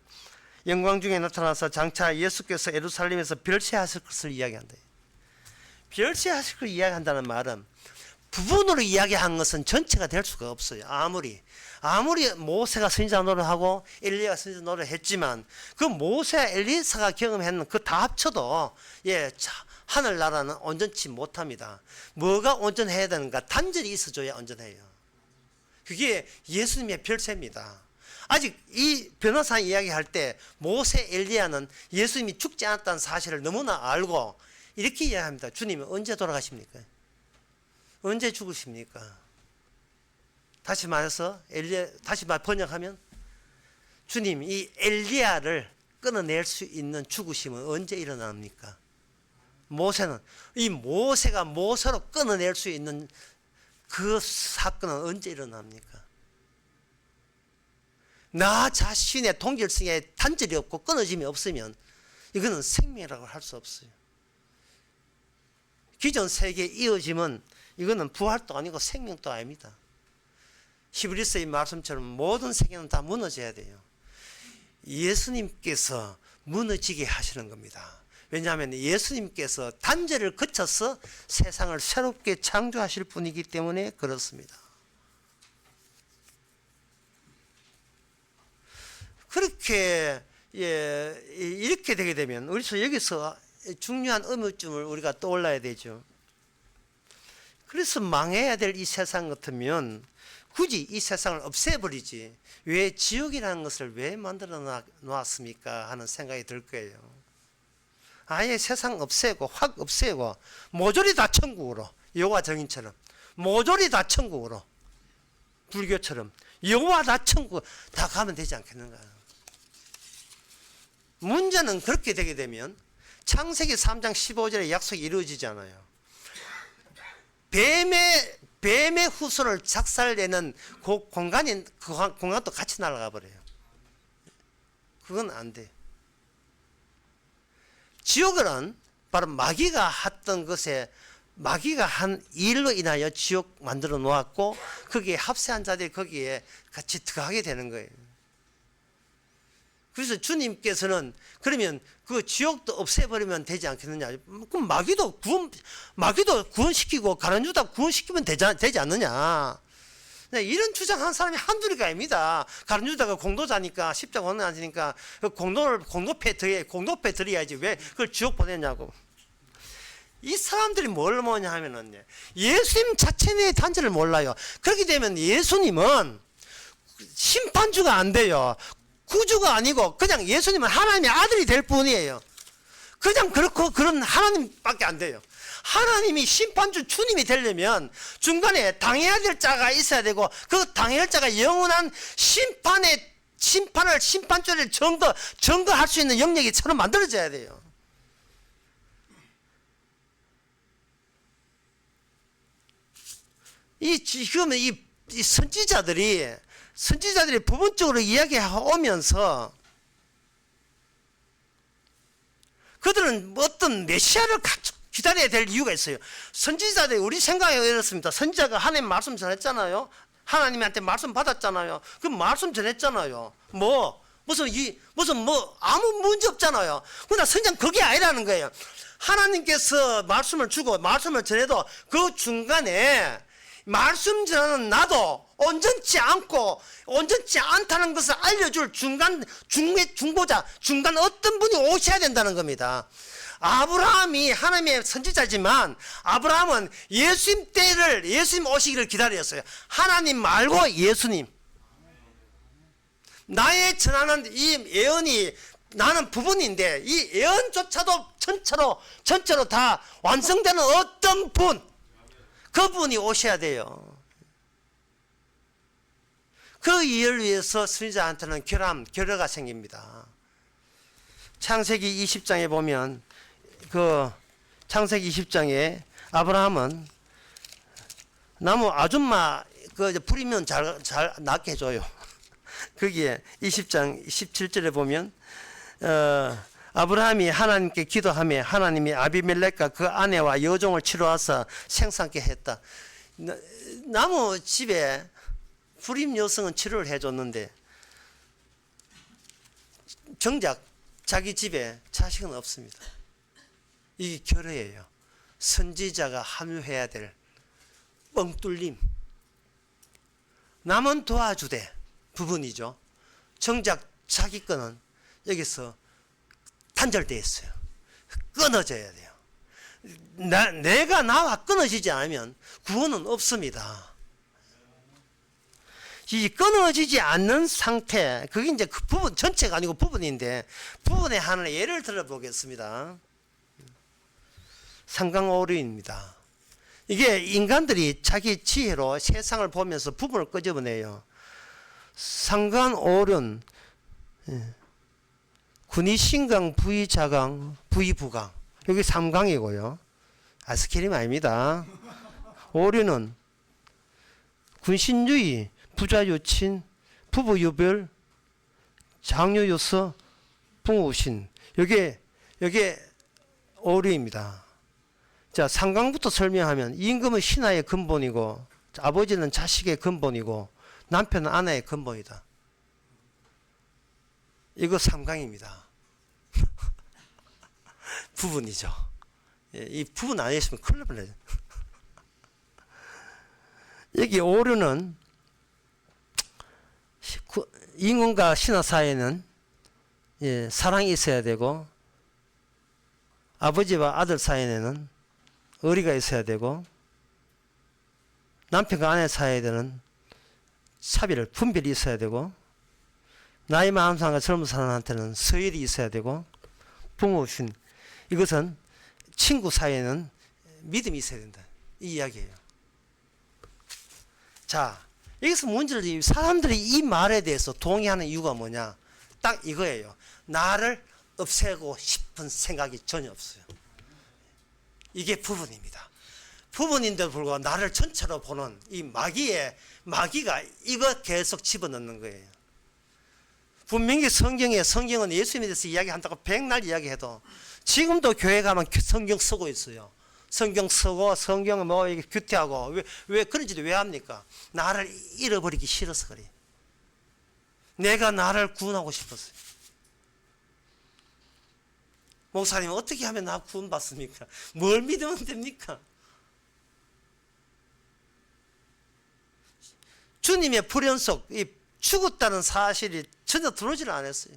영광 중에 나타나서 장차 예수께서 예루살렘에서 별세하실 것을 이야기한다. 별세하실 것을 이야기한다는 말은 부분으로 이야기한 것은 전체가 될 수가 없어요. 아무리 모세가 선지자 노릇하고 엘리야가 선지자 노릇했지만 그 모세와 엘리사가 경험했는 그 다 합쳐도 하늘나라는 온전치 못합니다. 뭐가 온전해야 되는가? 단절이 있어줘야 온전해요. 그게 예수님의 별세입니다. 아직 이 변호사 이야기할 때 모세 엘리야는 예수님이 죽지 않았다는 사실을 너무나 알고 이렇게 이야기합니다. 주님은 언제 돌아가십니까? 언제 죽으십니까? 다시 말해서 다시 번역하면 주님 이 엘리야를 끊어낼 수 있는 죽으심은 언제 일어납니까? 모세가 모세로 끊어낼 수 있는 그 사건은 언제 일어납니까? 나 자신의 동결성에 단절이 없고 끊어짐이 없으면 이거는 생명이라고 할 수 없어요. 기존 세계의 이어짐은 이거는 부활도 아니고 생명도 아닙니다. 히브리서의 말씀처럼 모든 세계는 다 무너져야 돼요. 예수님께서 무너지게 하시는 겁니다. 왜냐하면 예수님께서 단절을 거쳐서 세상을 새롭게 창조하실 분이기 때문에 그렇습니다. 그렇게 이렇게 되게 되면 우리서 여기서 중요한 의무점을 우리가 떠올라야 되죠. 그래서 망해야 될 이 세상 같으면 굳이 이 세상을 없애버리지 왜 지옥이라는 것을 왜 만들어 놨습니까 하는 생각이 들 거예요. 아예 세상 없애고 확 없애고 모조리 다 천국으로 여호와 정인처럼 모조리 다 천국으로 불교처럼 여호와 다 천국 다 가면 되지 않겠는가. 문제는 그렇게 되게 되면 창세기 3장 15절의 약속이 이루어지잖아요. 뱀의 후손을 작살내는 그 공간도 같이 날아가 버려요. 그건 안 돼요. 지옥은 바로 마귀가 했던 것에 마귀가 한 일로 인하여 지옥 만들어 놓았고 거기에 합세한 자들이 거기에 같이 들어가게 되는 거예요. 그래서 주님께서는 그러면 그 지옥도 없애버리면 되지 않겠느냐. 그럼 마귀도 구원시키고 가룟유다 구원시키면 되지 않느냐. 이런 주장하는 사람이 한둘이가 아닙니다. 가룟유다가 공도자니까 십자가 원을 안 지니까 공도패 드려야지 왜 그걸 지옥 보내냐고. 이 사람들이 뭘 뭐냐 하면은 예수님 자체의 단절을 몰라요. 그렇게 되면 예수님은 심판주가 안 돼요. 구주가 아니고 그냥 예수님은 하나님의 아들이 될 뿐이에요. 그냥 그런 하나님밖에 안 돼요. 하나님이 심판주 주님이 되려면 중간에 당해야 될 자가 있어야 되고 그 당해야 될 자가 영원한 심판주를 증거할 수 있는 영역이 처럼 만들어져야 돼요. 지금 이 선지자들이 부분적으로 이야기하면서 그들은 어떤 메시아를 기다려야 될 이유가 있어요. 선지자들이 우리 생각에 이렇습니다. 선지자가 하나님 말씀 전했잖아요. 하나님한테 말씀 받았잖아요. 그 말씀 전했잖아요. 무슨 아무 문제 없잖아요. 그러나 선지자는 그게 아니라는 거예요. 하나님께서 말씀을 주고 말씀을 전해도 그 중간에 말씀 전하는 나도 온전치 않다는 것을 알려줄 중보자, 중간 어떤 분이 오셔야 된다는 겁니다. 아브라함이 하나님의 선지자지만 아브라함은 예수님 오시기를 기다렸어요. 하나님 말고 예수님. 나의 전하는 이 예언이 나는 부분인데 이 예언조차도 전체로 다 완성되는 어떤 그분이 오셔야 돼요. 그 이해를 위해서 선지자한테는 결여가 생깁니다. 창세기 20장에 보면 창세기 20장에 아브라함은 나무 아줌마 부리면 잘 낫게 해줘요. 거기에 20장 17절에 보면 아브라함이 하나님께 기도하며 하나님이 아비멜렉과 그 아내와 여종을 치러와서 생산케 했다. 나무 집에 불임 여성은 치료를 해줬는데 정작 자기 집에 자식은 없습니다. 이게 결여예요. 선지자가 함유해야 될 뻥뚫림. 남은 도와주되 부분이죠. 정작 자기 거는 여기서 단절되어 있어요. 끊어져야 돼요. 내가 나와 끊어지지 않으면 구원은 없습니다. 이 끊어지지 않는 상태, 그게 이제 그 부분, 전체가 아니고 부분인데, 부분에 하나의 예를 들어보겠습니다. 상강오류입니다. 이게 인간들이 자기 지혜로 세상을 보면서 부분을 끄집어내요. 상강오륜, 군위신강, 부위자강, 부위부강. 여기 3강이고요. 아이스크림 아닙니다. 오류는 군신주의, 부자유친, 부부유별, 장유유서, 붕우신. 여기에 오류입니다. 자, 상강부터 설명하면 임금은 신하의 근본이고 아버지는 자식의 근본이고 남편은 아내의 근본이다. 이거 3강입니다. 부분이죠. 이 부분 안 했으면 큰일 날 뻔해요. 여기 오류는 임금과 신하 사이에는 사랑이 있어야 되고 아버지와 아들 사이에는 의리가 있어야 되고 남편과 아내 사이에는 분별이 있어야 되고 나이 많은 사람과 젊은 사람한테는 서열이 있어야 되고 부모신 이것은 친구 사이에는 믿음이 있어야 된다. 이 이야기예요. 자, 여기서 문제를 사람들이 이 말에 대해서 동의하는 이유가 뭐냐? 딱 이거예요. 나를 없애고 싶은 생각이 전혀 없어요. 이게 부분입니다. 부분인데도 불구하고 나를 전체로 보는 이 마귀가 이거 계속 집어넣는 거예요. 분명히 성경은 예수님에 대해서 이야기한다고 백날 이야기해도 지금도 교회 가면 성경 쓰고 있어요. 성경 쓰고 성경을 이렇게 규태하고 왜 그런 짓을 왜 합니까? 나를 잃어버리기 싫어서 그래. 내가 나를 구원하고 싶었어요. 목사님 어떻게 하면 나 구원받습니까? 뭘 믿으면 됩니까? 주님의 불연속 죽었다는 사실이 전혀 들어오지를 않았어요.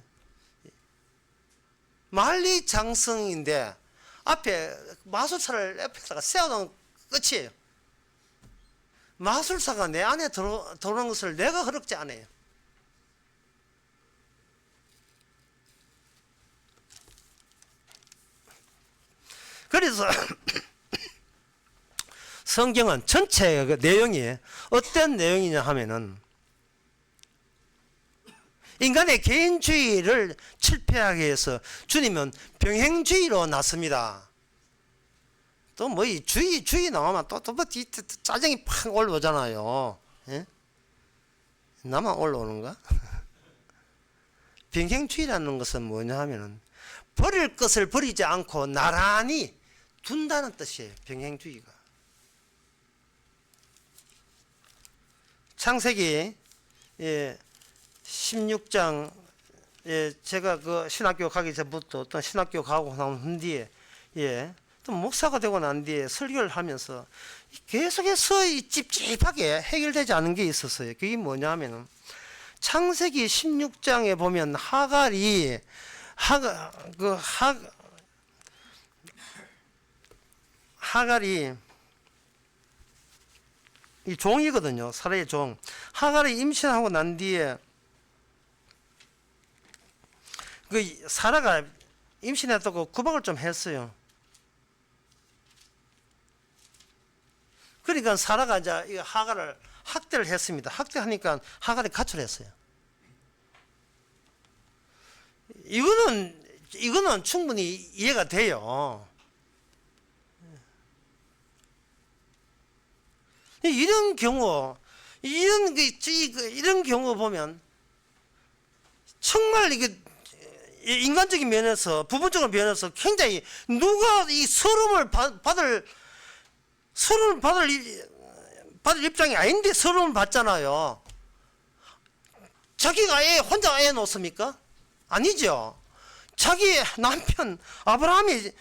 만리장성인데 앞에 마술사를 옆에다가 세워놓은 끝이에요. 마술사가 내 안에 들어오는 것을 내가 허락지 않아요. 그래서 성경은 전체 그 내용이 어떤 내용이냐 하면은 인간의 개인주의를 실패하기 위해서 주님은 병행주의로 나섭니다. 또 뭐 이 주의 나오면 또 짜증이 팍 올라오잖아요. 예? 나만 올라오는가? 병행주의라는 것은 뭐냐 하면은 버릴 것을 버리지 않고 나란히 둔다는 뜻이에요. 병행주의가. 창세기 16장 제가 그 신학교 가기 전부터 어떤 신학교 가고 난 뒤에 또 목사가 되고 난 뒤에 설교를 하면서 계속해서 이 찝찝하게 해결되지 않은 게 있었어요. 그게 뭐냐면은 창세기 16장에 보면 하갈이 이 종이거든요. 사라의 종. 하갈이 임신하고 난 뒤에 그 사라가 임신했다고 구박을 좀 했어요. 그러니까 사라가 이제 이 하갈을 학대를 했습니다. 학대하니까 하갈이 가출했어요. 이거는 충분히 이해가 돼요. 이런 경우 보면 정말 이게 인간적인 면에서 부분적인 면에서 굉장히 누가 이 서름을 받을 입장이 아닌데 서름을 받잖아요. 자기가 혼자 애 놓습니까? 아니죠. 자기 남편 아브라함이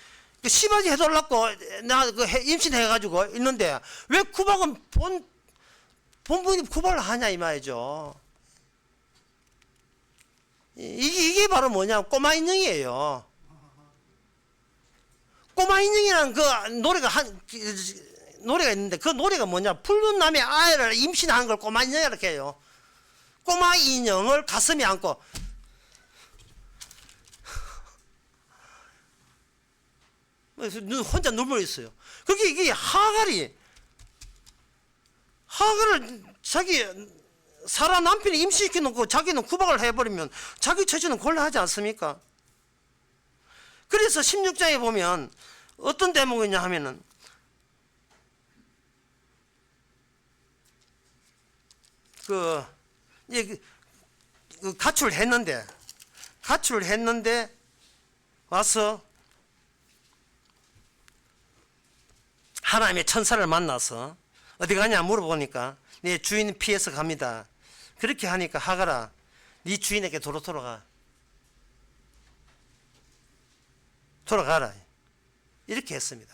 시바지 해달라고 나 임신해가지고 있는데 왜 구박은 본부인이 구박을 하냐 이 말이죠. 이게 바로 뭐냐 꼬마 인형이에요. 꼬마 인형이라는 그 노래가 있는데 그 노래가 뭐냐 붉은 남의 아이를 임신한 걸 꼬마 인형이라 이렇게 해요. 꼬마 인형을 가슴에 안고 혼자 눈물 있어요. 그게 이게 하갈을 자기 사라 남편이 임신시켜 놓고 자기는 구박을 해버리면 자기 처지는 곤란하지 않습니까? 그래서 16장에 보면 어떤 대목이냐 하면은 그 가출했는데 와서 하나님의 천사를 만나서 어디 가냐 물어보니까 내 주인 피해서 갑니다. 그렇게 하니까 하갈아 네 주인에게 돌아가라 이렇게 했습니다.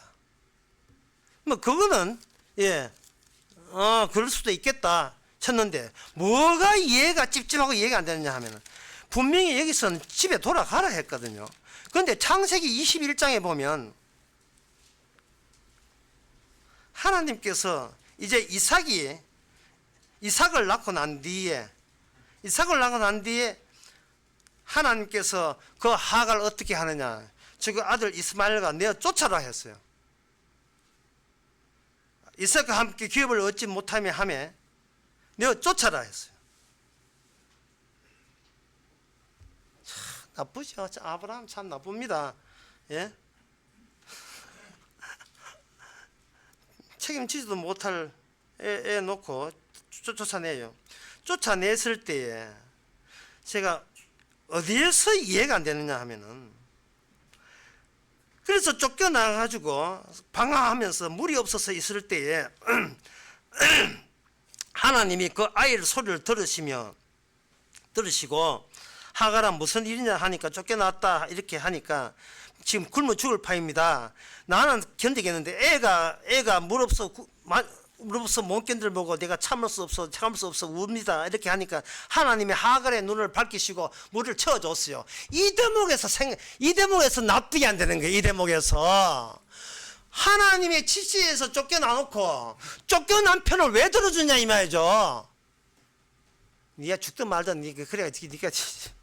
뭐 그거는 그럴 수도 있겠다 쳤는데 뭐가 이해가 찝찝하고 이해가 안 되느냐 하면은 분명히 여기서는 집에 돌아가라 했거든요. 그런데 창세기 21장에 보면 하나님께서 이제 이삭을 낳고 난 뒤에 하나님께서 그 하갈을 어떻게 하느냐 그 아들 이스마엘과 내어 쫓아라 했어요. 이삭과 함께 기업을 얻지 못하며 내어 쫓아라 했어요. 참 나쁘죠. 아브라함 참 나쁩니다. 예? 책임지지도 못할 애 놓고 쫓아내요. 쫓아냈을 때에 제가 어디에서 이해가 안 되느냐 하면은 그래서 쫓겨나가지고 방황하면서 물이 없어서 있을 때에 하나님이 그 아이의 소리를 들으시고 하갈아 무슨 일이냐 하니까 쫓겨났다 이렇게 하니까 지금 굶어 죽을 판입니다. 나는 견디겠는데 애가 물 없어 못 견딜보고 내가 참을 수 없어 웁니다. 이렇게 하니까 하나님이 하갈의 눈을 밝히시고 물을 채워줬어요. 이 대목에서 납득이 안 되는 거예요. 이 대목에서 하나님의 지시에서 쫓겨나놓고 쫓겨난 편을 왜 들어주냐 이 말이죠. 네가 죽든 말든 그래 네가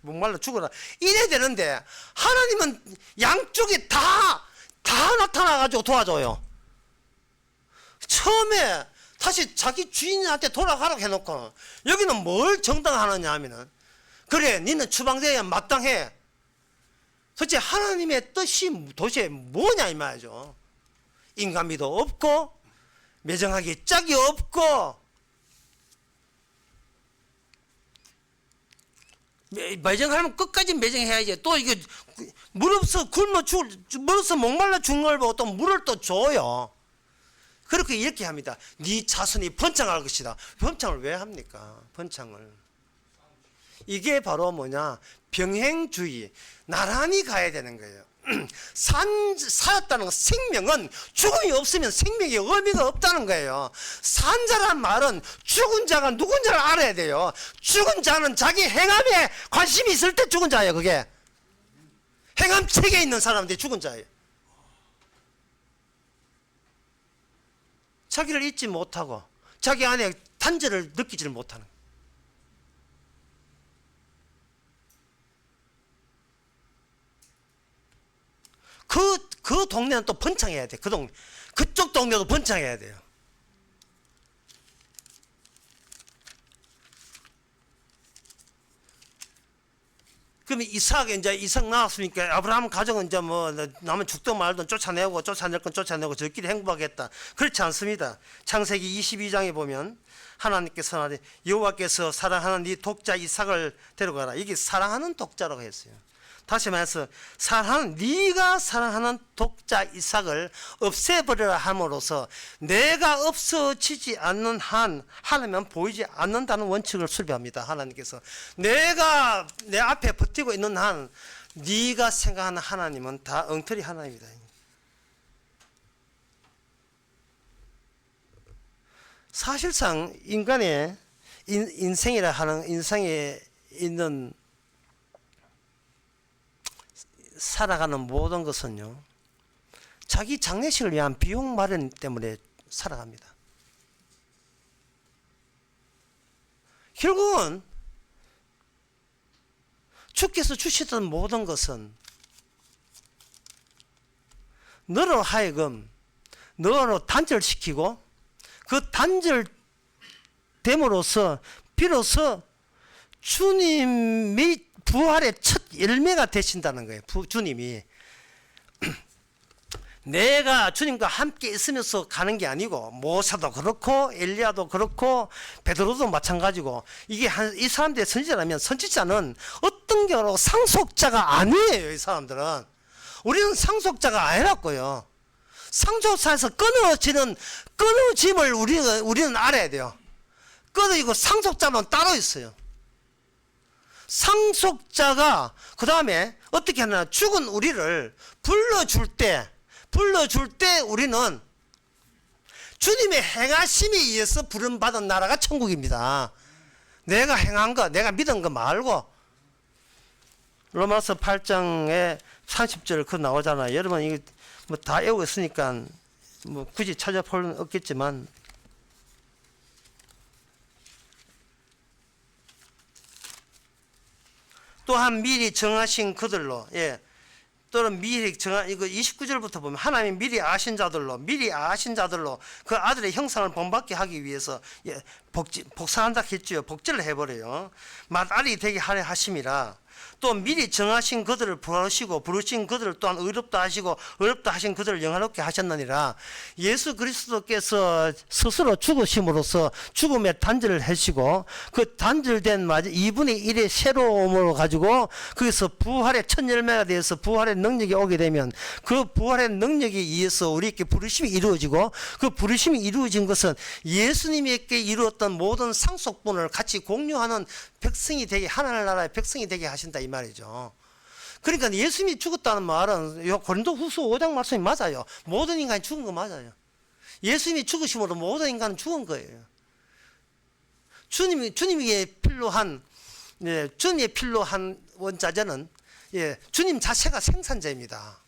목말라 죽어라 이래야 되는데 하나님은 양쪽에 다 나타나가지고 도와줘요. 처음에 다시 자기 주인한테 돌아가라고 해놓고 여기는 뭘 정당하느냐 하면은 그래 니는 추방돼야 마땅해. 도대체 하나님의 뜻이 도대체 뭐냐 이 말이죠. 인간미도 없고 매정하기 짝이 없고 매정하면 끝까지 매정해야지. 또 이게 물 없어 굶어 물 없어 목말라 죽는 걸 보고 또 물을 또 줘요. 그렇게 이렇게 합니다. 네 자손이 번창할 것이다. 번창을 왜 합니까? 번창을. 이게 바로 뭐냐? 병행주의. 나란히 가야 되는 거예요. 살았다는 생명은 죽음이 없으면 생명의 의미가 없다는 거예요. 산자란 말은 죽은 자가 누군지를 알아야 돼요. 죽은 자는 자기 행함에 관심이 있을 때 죽은 자예요. 그게 행함 책에 있는 사람들이 죽은 자예요. 자기를 잊지 못하고 자기 안에 단절을 느끼지를 못하는 거예요. 그 동네는 또 번창해야 돼. 그쪽 동네도 번창해야 돼요. 그러면 이삭 나왔으니까 아브라함 가정은 이제 뭐 남은 죽든 말든 쫓아낼 건 쫓아내고 저끼리 행복하겠다. 그렇지 않습니다. 창세기 22장에 보면 하나님께서 말해 여호와께서 사랑하는 네 독자 이삭을 데려가라. 이게 사랑하는 독자라고 했어요. 다시 말해서 네가 사랑하는 독자 이삭을 없애버려라 함으로써 내가 없어지지 않는 한 하나님은 보이지 않는다는 원칙을 수립합니다. 하나님께서 내가 내 앞에 버티고 있는 한 네가 생각하는 하나님은 다 엉터리 하나님이다. 사실상 인간의 인생이라 하는 인생에 있는 살아가는 모든 것은요, 자기 장례식을 위한 비용 마련 때문에 살아갑니다. 결국은 주께서 주시던 모든 것은 너로 하여금 너로 단절시키고 그 단절됨으로써 비로소 주님이 부활의 첫 열매가 되신다는 거예요. 주님이 내가 주님과 함께 있으면서 가는 게 아니고 모세도 그렇고 엘리야도 그렇고 베드로도 마찬가지고 이게 이 사람들의 선지자라면 선지자는 어떤 경우로 상속자가 아니에요. 이 사람들은 우리는 상속자가 아니라고요. 상속사에서 끊어짐을 우리는 알아야 돼요. 끊어지고 상속자만 따로 있어요. 상속자가 그 다음에 어떻게 하나 죽은 우리를 불러줄 때 우리는 주님의 행하심에 의해서 부름받은 나라가 천국입니다. 내가 행한 거 내가 믿은 거 말고 로마서 8장에 30절 그 나오잖아요. 여러분 이거 뭐 다 외우고 있으니까 뭐 굳이 찾아볼 건 없겠지만 또한 미리 정하신 그들로, 또는 미리 정한, 이거 29절부터 보면 하나님이 미리 아신 자들로 그 아들의 형상을 본받게 하기 위해서 복사한다 했죠. 복제를 해버려요. 맏아들이 되게 하려 하심이라. 또 미리 정하신 그들을 부르신 그들을 또한 의롭다 하신 그들을 영화롭게 하셨느니라. 예수 그리스도께서 스스로 죽으심으로써 죽음의 단절을 하시고 그 단절된 2분의 1의 새로움을 가지고 거기서 부활의 첫 열매가 되어서 부활의 능력이 오게 되면 그 부활의 능력에 의해서 우리에게 부르심이 이루어지고 그 부르심이 이루어진 것은 예수님에게 이루었던 모든 상속분을 같이 공유하는 백성이 되게 하나님 나라의 백성이 되게 하신다 이 말이죠. 그러니까 예수님이 죽었다는 말은 고린도후서 5장 말씀이 맞아요. 모든 인간이 죽은 거 맞아요. 예수님이 죽으심으로 모든 인간은 죽은 거예요. 주님에게 필요한 원자재는 주님 자체가 생산자입니다.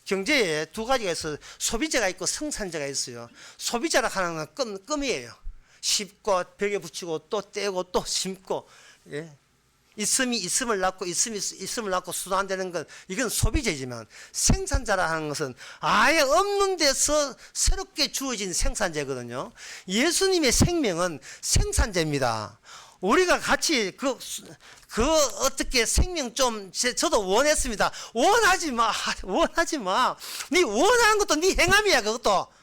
경제에 두 가지가 있어요. 소비재가 있고 생산자가 있어요. 소비자라 하는 건 껌이에요. 심고 벽에 붙이고 또 떼고 또 심고 있음을 낳고 있음을 낳고 수단되는 건 이건 소비재지만 생산자라 하는 것은 아예 없는 데서 새롭게 주어진 생산재거든요. 예수님의 생명은 생산재입니다. 우리가 같이 그 어떻게 생명 좀 저도 원했습니다. 원하지 마. 네 원하는 것도 네 행함이야. 그것도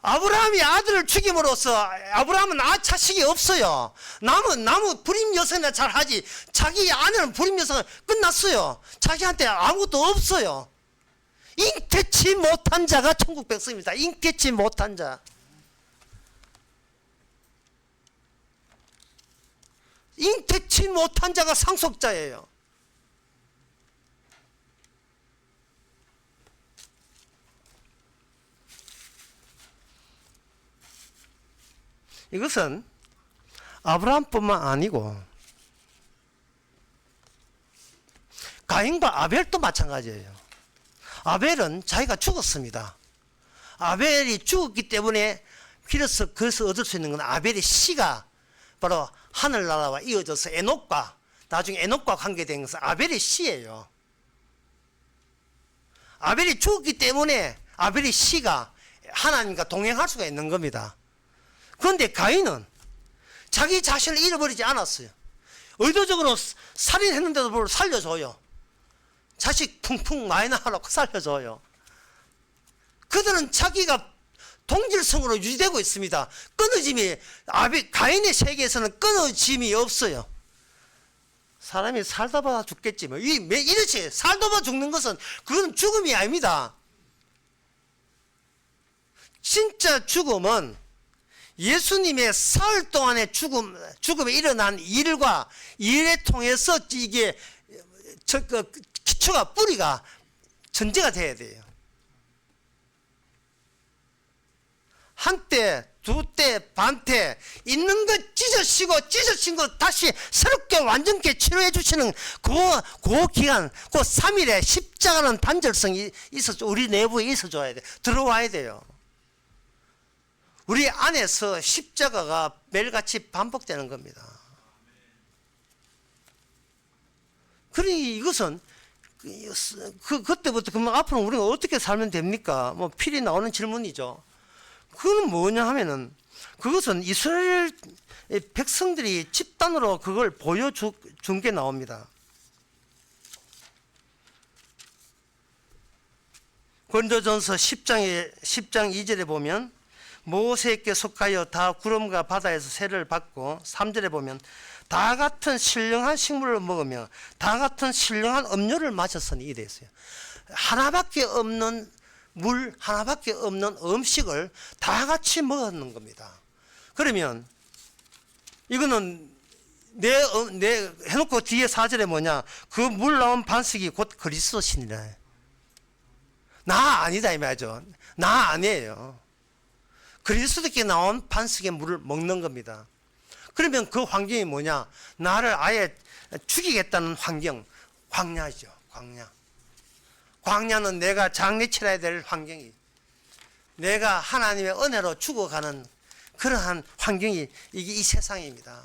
아브라함이 아들을 죽임으로써 아브라함은 자식이 없어요. 나무 불임 여성이나 잘하지. 자기 아내는 불임 여성은 끝났어요. 자기한테 아무것도 없어요. 잉태치 못한 자가 천국 백성입니다. 잉태치 못한 자. 잉태치 못한 자가 상속자예요. 이것은 아브라함뿐만 아니고 가인과 아벨도 마찬가지예요. 아벨은 자기가 죽었습니다. 아벨이 죽었기 때문에 그래서 얻을 수 있는 건 아벨의 씨가 바로 하늘나라와 이어져서 에녹과 나중에 에녹과 관계된 것은 아벨의 씨예요. 아벨이 죽었기 때문에 아벨의 씨가 하나님과 동행할 수가 있는 겁니다. 그런데 가인은 자기 자신을 잃어버리지 않았어요. 의도적으로 살인했는데도 불구하고 살려줘요. 자식 풍풍 많이 나가놓고 살려줘요. 그들은 자기가 동질성으로 유지되고 있습니다. 끊어짐이 가인의 세계에서는 끊어짐이 없어요. 사람이 살다 봐 죽겠지 뭐. 이렇지 살다 봐 죽는 것은 그건 죽음이 아닙니다. 진짜 죽음은 예수님의 사흘 동안의 죽음에 일어난 일과 일에 통해서 이게 기초가 뿌리가 전제가 돼야 돼요. 한때, 두때, 반때 있는 것 찢어진 것 다시 새롭게 완전케 치료해 주시는 그 기간, 그 3일에 십자가는 단절성이 우리 내부에 있어줘야 돼. 들어와야 돼요. 우리 안에서 십자가가 매일같이 반복되는 겁니다. 그러니 이것은 그때부터 그러면 앞으로 우리가 어떻게 살면 됩니까? 뭐 필이 나오는 질문이죠. 그건 뭐냐 하면은 그것은 이스라엘 백성들이 집단으로 그걸 보여준 게 나옵니다. 고린도전서 10장 2절에 보면 모세에게 속하여 다 구름과 바다에서 세를 받고 3절에 보면 다 같은 신령한 식물을 먹으며 다 같은 신령한 음료를 마셨으니 이래 있어요. 하나밖에 없는 물, 하나밖에 없는 음식을 다 같이 먹었는 겁니다. 그러면 이거는 내 해놓고 뒤에 4절에 뭐냐, 그 물 나온 반석이 곧 그리스도시니라. 나 아니다 이 말이죠. 나 아니에요. 그리스도께 나온 반석의 물을 먹는 겁니다. 그러면 그 환경이 뭐냐? 나를 아예 죽이겠다는 환경, 광야죠. 광야는 내가 장례 치러야 될 환경이, 내가 하나님의 은혜로 죽어가는 그러한 환경이 이게 이 세상입니다.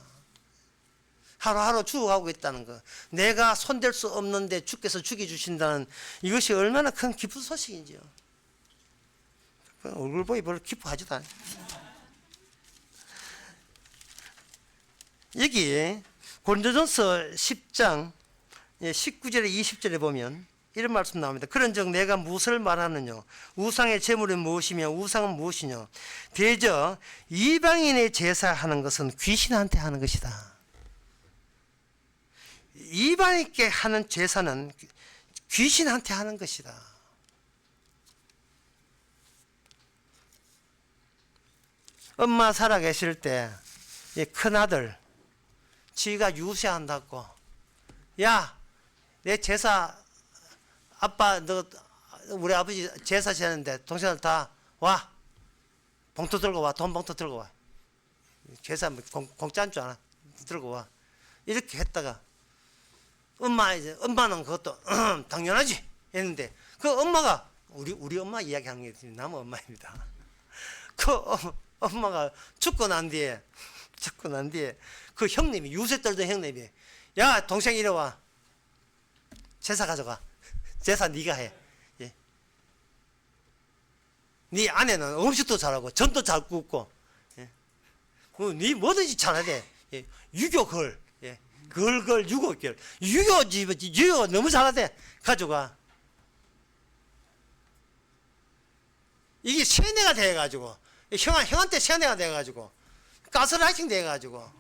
하루하루 죽어가고 있다는 거, 내가 손댈 수 없는데 주께서 죽여주신다는 이것이 얼마나 큰 기쁜 소식인지요. 얼굴 보기 별로 기뻐하지도 않아요. 여기 고린도전서 10장 19절에 20절에 보면 이런 말씀 나옵니다. 그런즉 내가 무엇을 말하느냐? 우상의 제물이 무엇이며 우상은 무엇이냐? 대저 이방인의 제사하는 것은 귀신한테 하는 것이다. 이방인께 하는 제사는 귀신한테 하는 것이다. 엄마 살아계실 때 큰아들 지가 유세한다고, 야, 내 제사, 아빠 너 우리 아버지 제사 지내는데 동생들 다 와, 봉투 들고 와, 돈 봉투 들고 와, 제사 공짜인 줄 아나, 들고 와, 이렇게 했다가 엄마는 그것도 당연하지 했는데, 그 엄마가 우리 엄마 이야기하는 게 남의 엄마입니다. 그 엄마가 죽고 난 뒤에 그 형님이, 유세 떨던 형님이, 야 동생 이리 와, 제사 가져가, 제사 네가 해. 예. 네 아내는 음식도 잘하고 전도 잘 굽고, 예. 네 뭐든지 잘하대. 예. 유교걸, 예. 걸걸 유교걸, 유교 너무 잘하대. 가져가. 이게 세뇌가 돼가지고 형한테 세뇌가 돼가지고 가스라이팅 돼가지고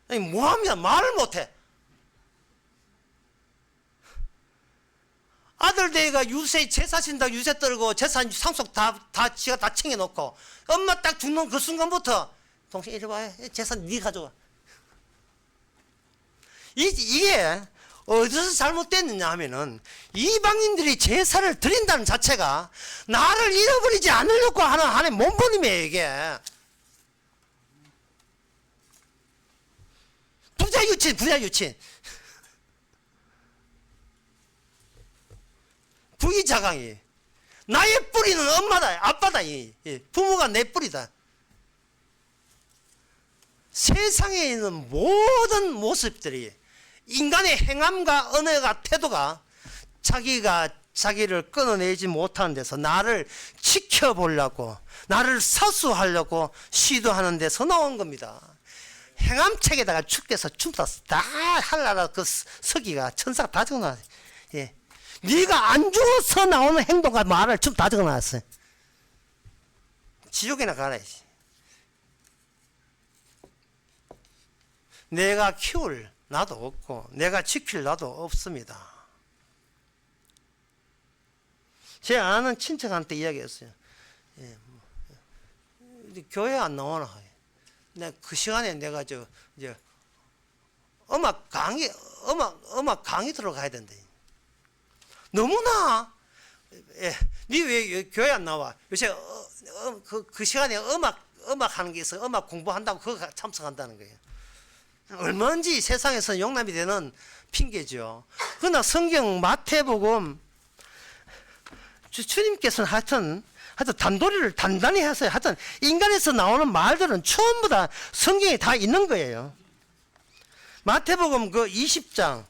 아니 뭐합니까? 말을 못해. 아들 대가 유세 제사 진다 유세 떨고 재산 상속 다 지가 다 챙겨놓고 엄마 딱 죽는 그 순간부터 동생 이리 와 재산 네 가져와. 이게 어디서 잘못됐느냐 하면은 이방인들이 제사를 드린다는 자체가 나를 잃어버리지 않으려고 하는 몸부림이에요 이게. 부자유친 부의자강이 나의 뿌리는 엄마다 아빠다. 부모가 내 뿌리다. 세상에 있는 모든 모습들이 인간의 행함과 언어가 태도가 자기가 자기를 끊어내지 못하는 데서 나를 지켜보려고 나를 사수하려고 시도하는 데서 나온 겁니다. 행함책에다가 주께서 춤다 하나라 그 서기가 천사가 다 적어놨어요. 예. 네가 안 죽어서 나오는 행동과 말을 좀 다 적어놨어요. 지옥에나 가라야지. 내가 키울 나도 없고 내가 지킬 나도 없습니다. 제 아는 친척한테 이야기했어요. 예, 교회 안 나오나? 내가 그 시간에 내가 이제 음악 강의 들어가야 된대. 너무나 니 왜 교회 안 나와? 요새 그 시간에 음악 하는 게 있어. 음악 공부한다고 그거 참석한다는 거예요. 얼마든지 세상에서 용납이 되는 핑계죠. 그러나 성경 마태복음 주님께서는 하여튼 단도리를 단단히 하세요. 하여튼 인간에서 나오는 말들은 전부 다 성경에 다 있는 거예요. 마태복음 그 20장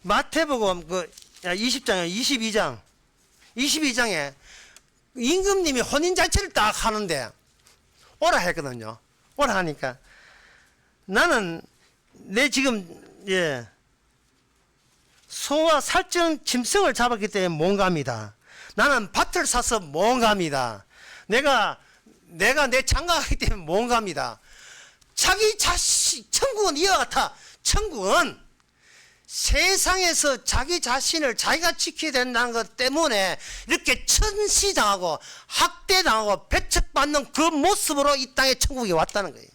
마태복음 그 20장 22장에 임금님이 혼인잔치를 딱 하는데 오라 했거든요. 오라 하니까 나는 내 지금 소와 살찌는 짐승을 잡았기 때문에 못 갑니다. 나는 밭을 사서 못 갑니다. 내가 내 장가가기 때문에 못 갑니다. 자기 자신 천국은 이와 같아. 천국은 세상에서 자기 자신을 자기가 지켜야 된다는 것 때문에 이렇게 천시당하고 학대당하고 배척받는 그 모습으로 이 땅에 천국에 왔다는 거예요.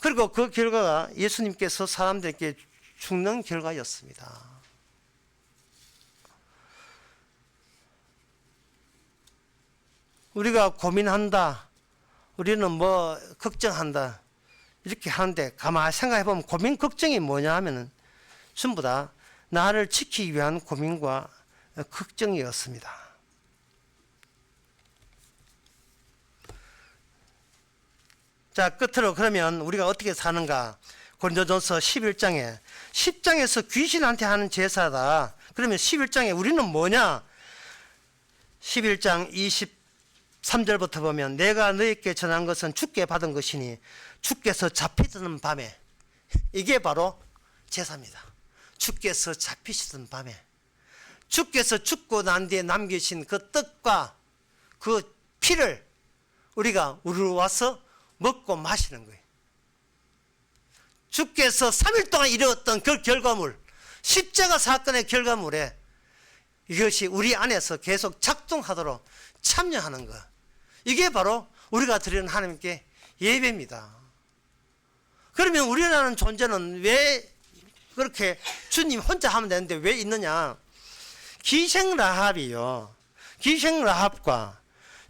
그리고 그 결과가 예수님께서 사람들에게 죽는 결과였습니다. 우리가 고민한다, 우리는 뭐 걱정한다 이렇게 하는데 가만히 생각해 보면 고민 걱정이 뭐냐 하면은 전부 다 나를 지키기 위한 고민과 걱정이었습니다. 자, 끝으로 그러면 우리가 어떻게 사는가? 고린도전서 11장에 10장에서 귀신한테 하는 제사다. 그러면 11장에 우리는 뭐냐? 11장 23절부터 보면 내가 너희에게 전한 것은 주께 받은 것이니 주께서 잡히던 밤에, 이게 바로 제사입니다. 주께서 잡히시던 밤에 주께서 죽고 난 뒤에 남기신 그 떡과 그 피를 우리가 우러와서 먹고 마시는 거예요. 주께서 3일 동안 이루었던 그 결과물, 십자가 사건의 결과물에 이것이 우리 안에서 계속 작동하도록 참여하는 것, 이게 바로 우리가 드리는 하나님께 예배입니다. 그러면 우리라는 존재는 왜 그렇게 주님 혼자 하면 되는데 왜 있느냐? 기생 라합이요, 기생 라합과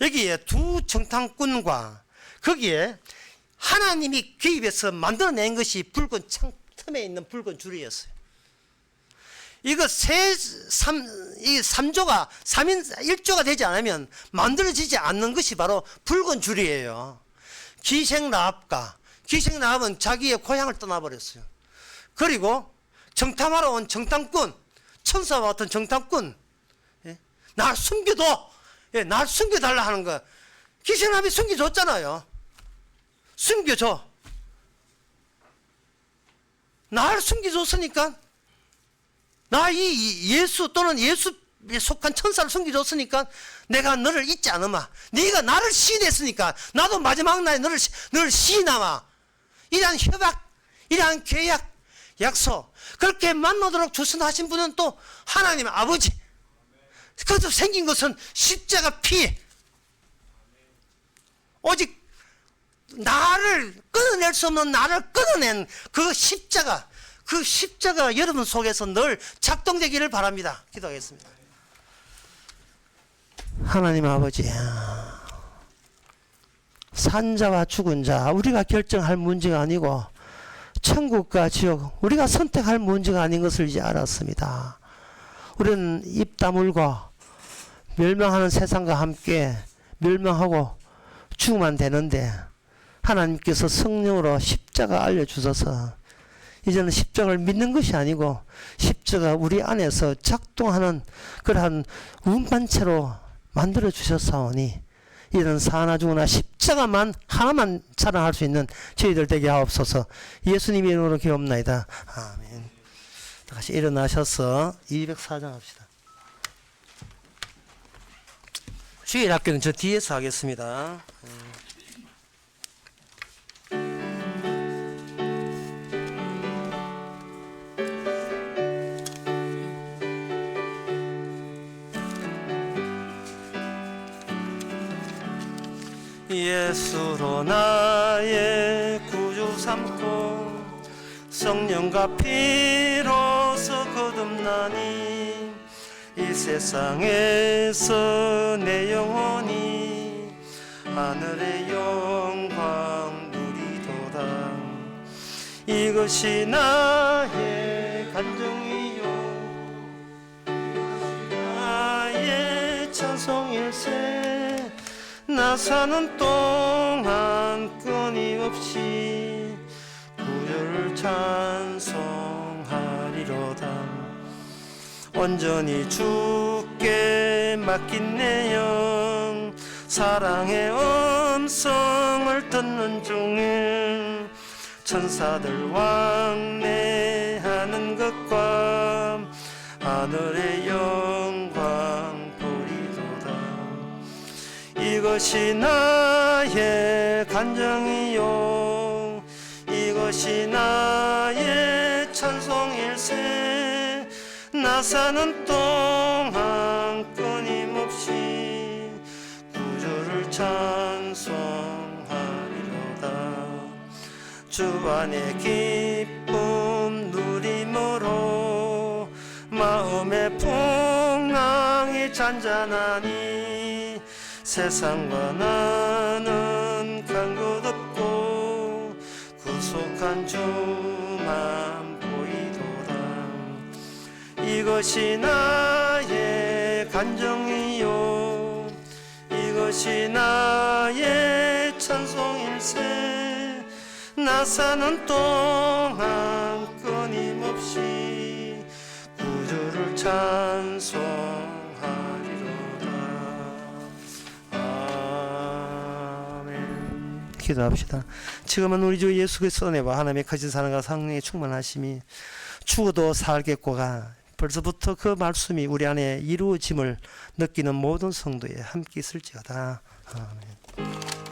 여기에 두 정탐꾼과 거기에 하나님이 개입해서 만들어낸 것이 붉은 창 틈에 있는 붉은 줄이었어요. 이거 이 3조가 3인 1조가 되지 않으면 만들어지지 않는 것이 바로 붉은 줄이에요. 기생 라합은 자기의 고향을 떠나버렸어요. 그리고 정탐하러 온 정탐꾼, 천사와 같은 정탐꾼, 날 숨겨둬, 날 숨겨달라 하는 거. 기생 라합이 숨겨줬잖아요. 숨겨줘. 날 숨겨줬으니까 나 이 예수 또는 속한 천사를 숨겨줬으니까 내가 너를 잊지 않으마. 네가 나를 시인했으니까 나도 마지막 날에 너를 시인하마. 이러한 협약, 이러한 계약, 약속, 그렇게 만나도록 주선하신 분은 또 하나님 아버지. 그래서 생긴 것은 십자가 피. 오직 나를 끊어낼 수 없는 나를 끊어낸 그 십자가 여러분 속에서 늘 작동되기를 바랍니다. 기도하겠습니다. 하나님 아버지, 산자와 죽은 자 우리가 결정할 문제가 아니고 천국과 지옥 우리가 선택할 문제가 아닌 것을 이제 알았습니다. 우리는 입 다물고 멸망하는 세상과 함께 멸망하고 죽으면 되는데 하나님께서 성령으로 십자가 알려주셔서 이제는 십자가를 믿는 것이 아니고 십자가 우리 안에서 작동하는 그러한 운반체로 만들어 주셨사오니 이런 사나 죽으나 십자가만 하나만 자랑할 수 있는 저희들 되게 하옵소서. 예수님의 이름으로 기도합나이다. 아멘. 다시 일어나셔서 204장 합시다. 주일 학교는 저 뒤에서 하겠습니다. 예수로 나의 구주 삼고 성령과 피로서 거듭나니 이 세상에서 내 영혼이 하늘의 영광 누리도다. 이것이 나의 간증이요 나의 찬송일세. 나 사는 동안 끊임없이 구주를 찬송하리로다. 온전히 주께 맡긴 내 영 사랑의 음성을 듣는 중에 천사들 왕래하는 것과 하늘의 영광 이것이 나의 간증이요 이것이 나의 찬송일세. 나 사는 동안 끊임없이 구주를 찬송하리로다. 주 안에 기쁨 누림으로 마음의 풍랑이 잔잔하니 세상과 나는 간 것 없고 구속한 주만 보이도다. 이것이 나의 간증이요 이것이 나의 찬송일세. 나 사는 동안 끊임없이 구주를 찬송하리로다. 기도합시다. 지금은 우리 주 예수 그리스도의 은혜와 하나님의 거짓 사랑과 성령의 충만하심이 죽어도 살겠고가 벌써부터 그 말씀이 우리 안에 이루어짐을 느끼는 모든 성도에 함께 있을지어다. 아멘.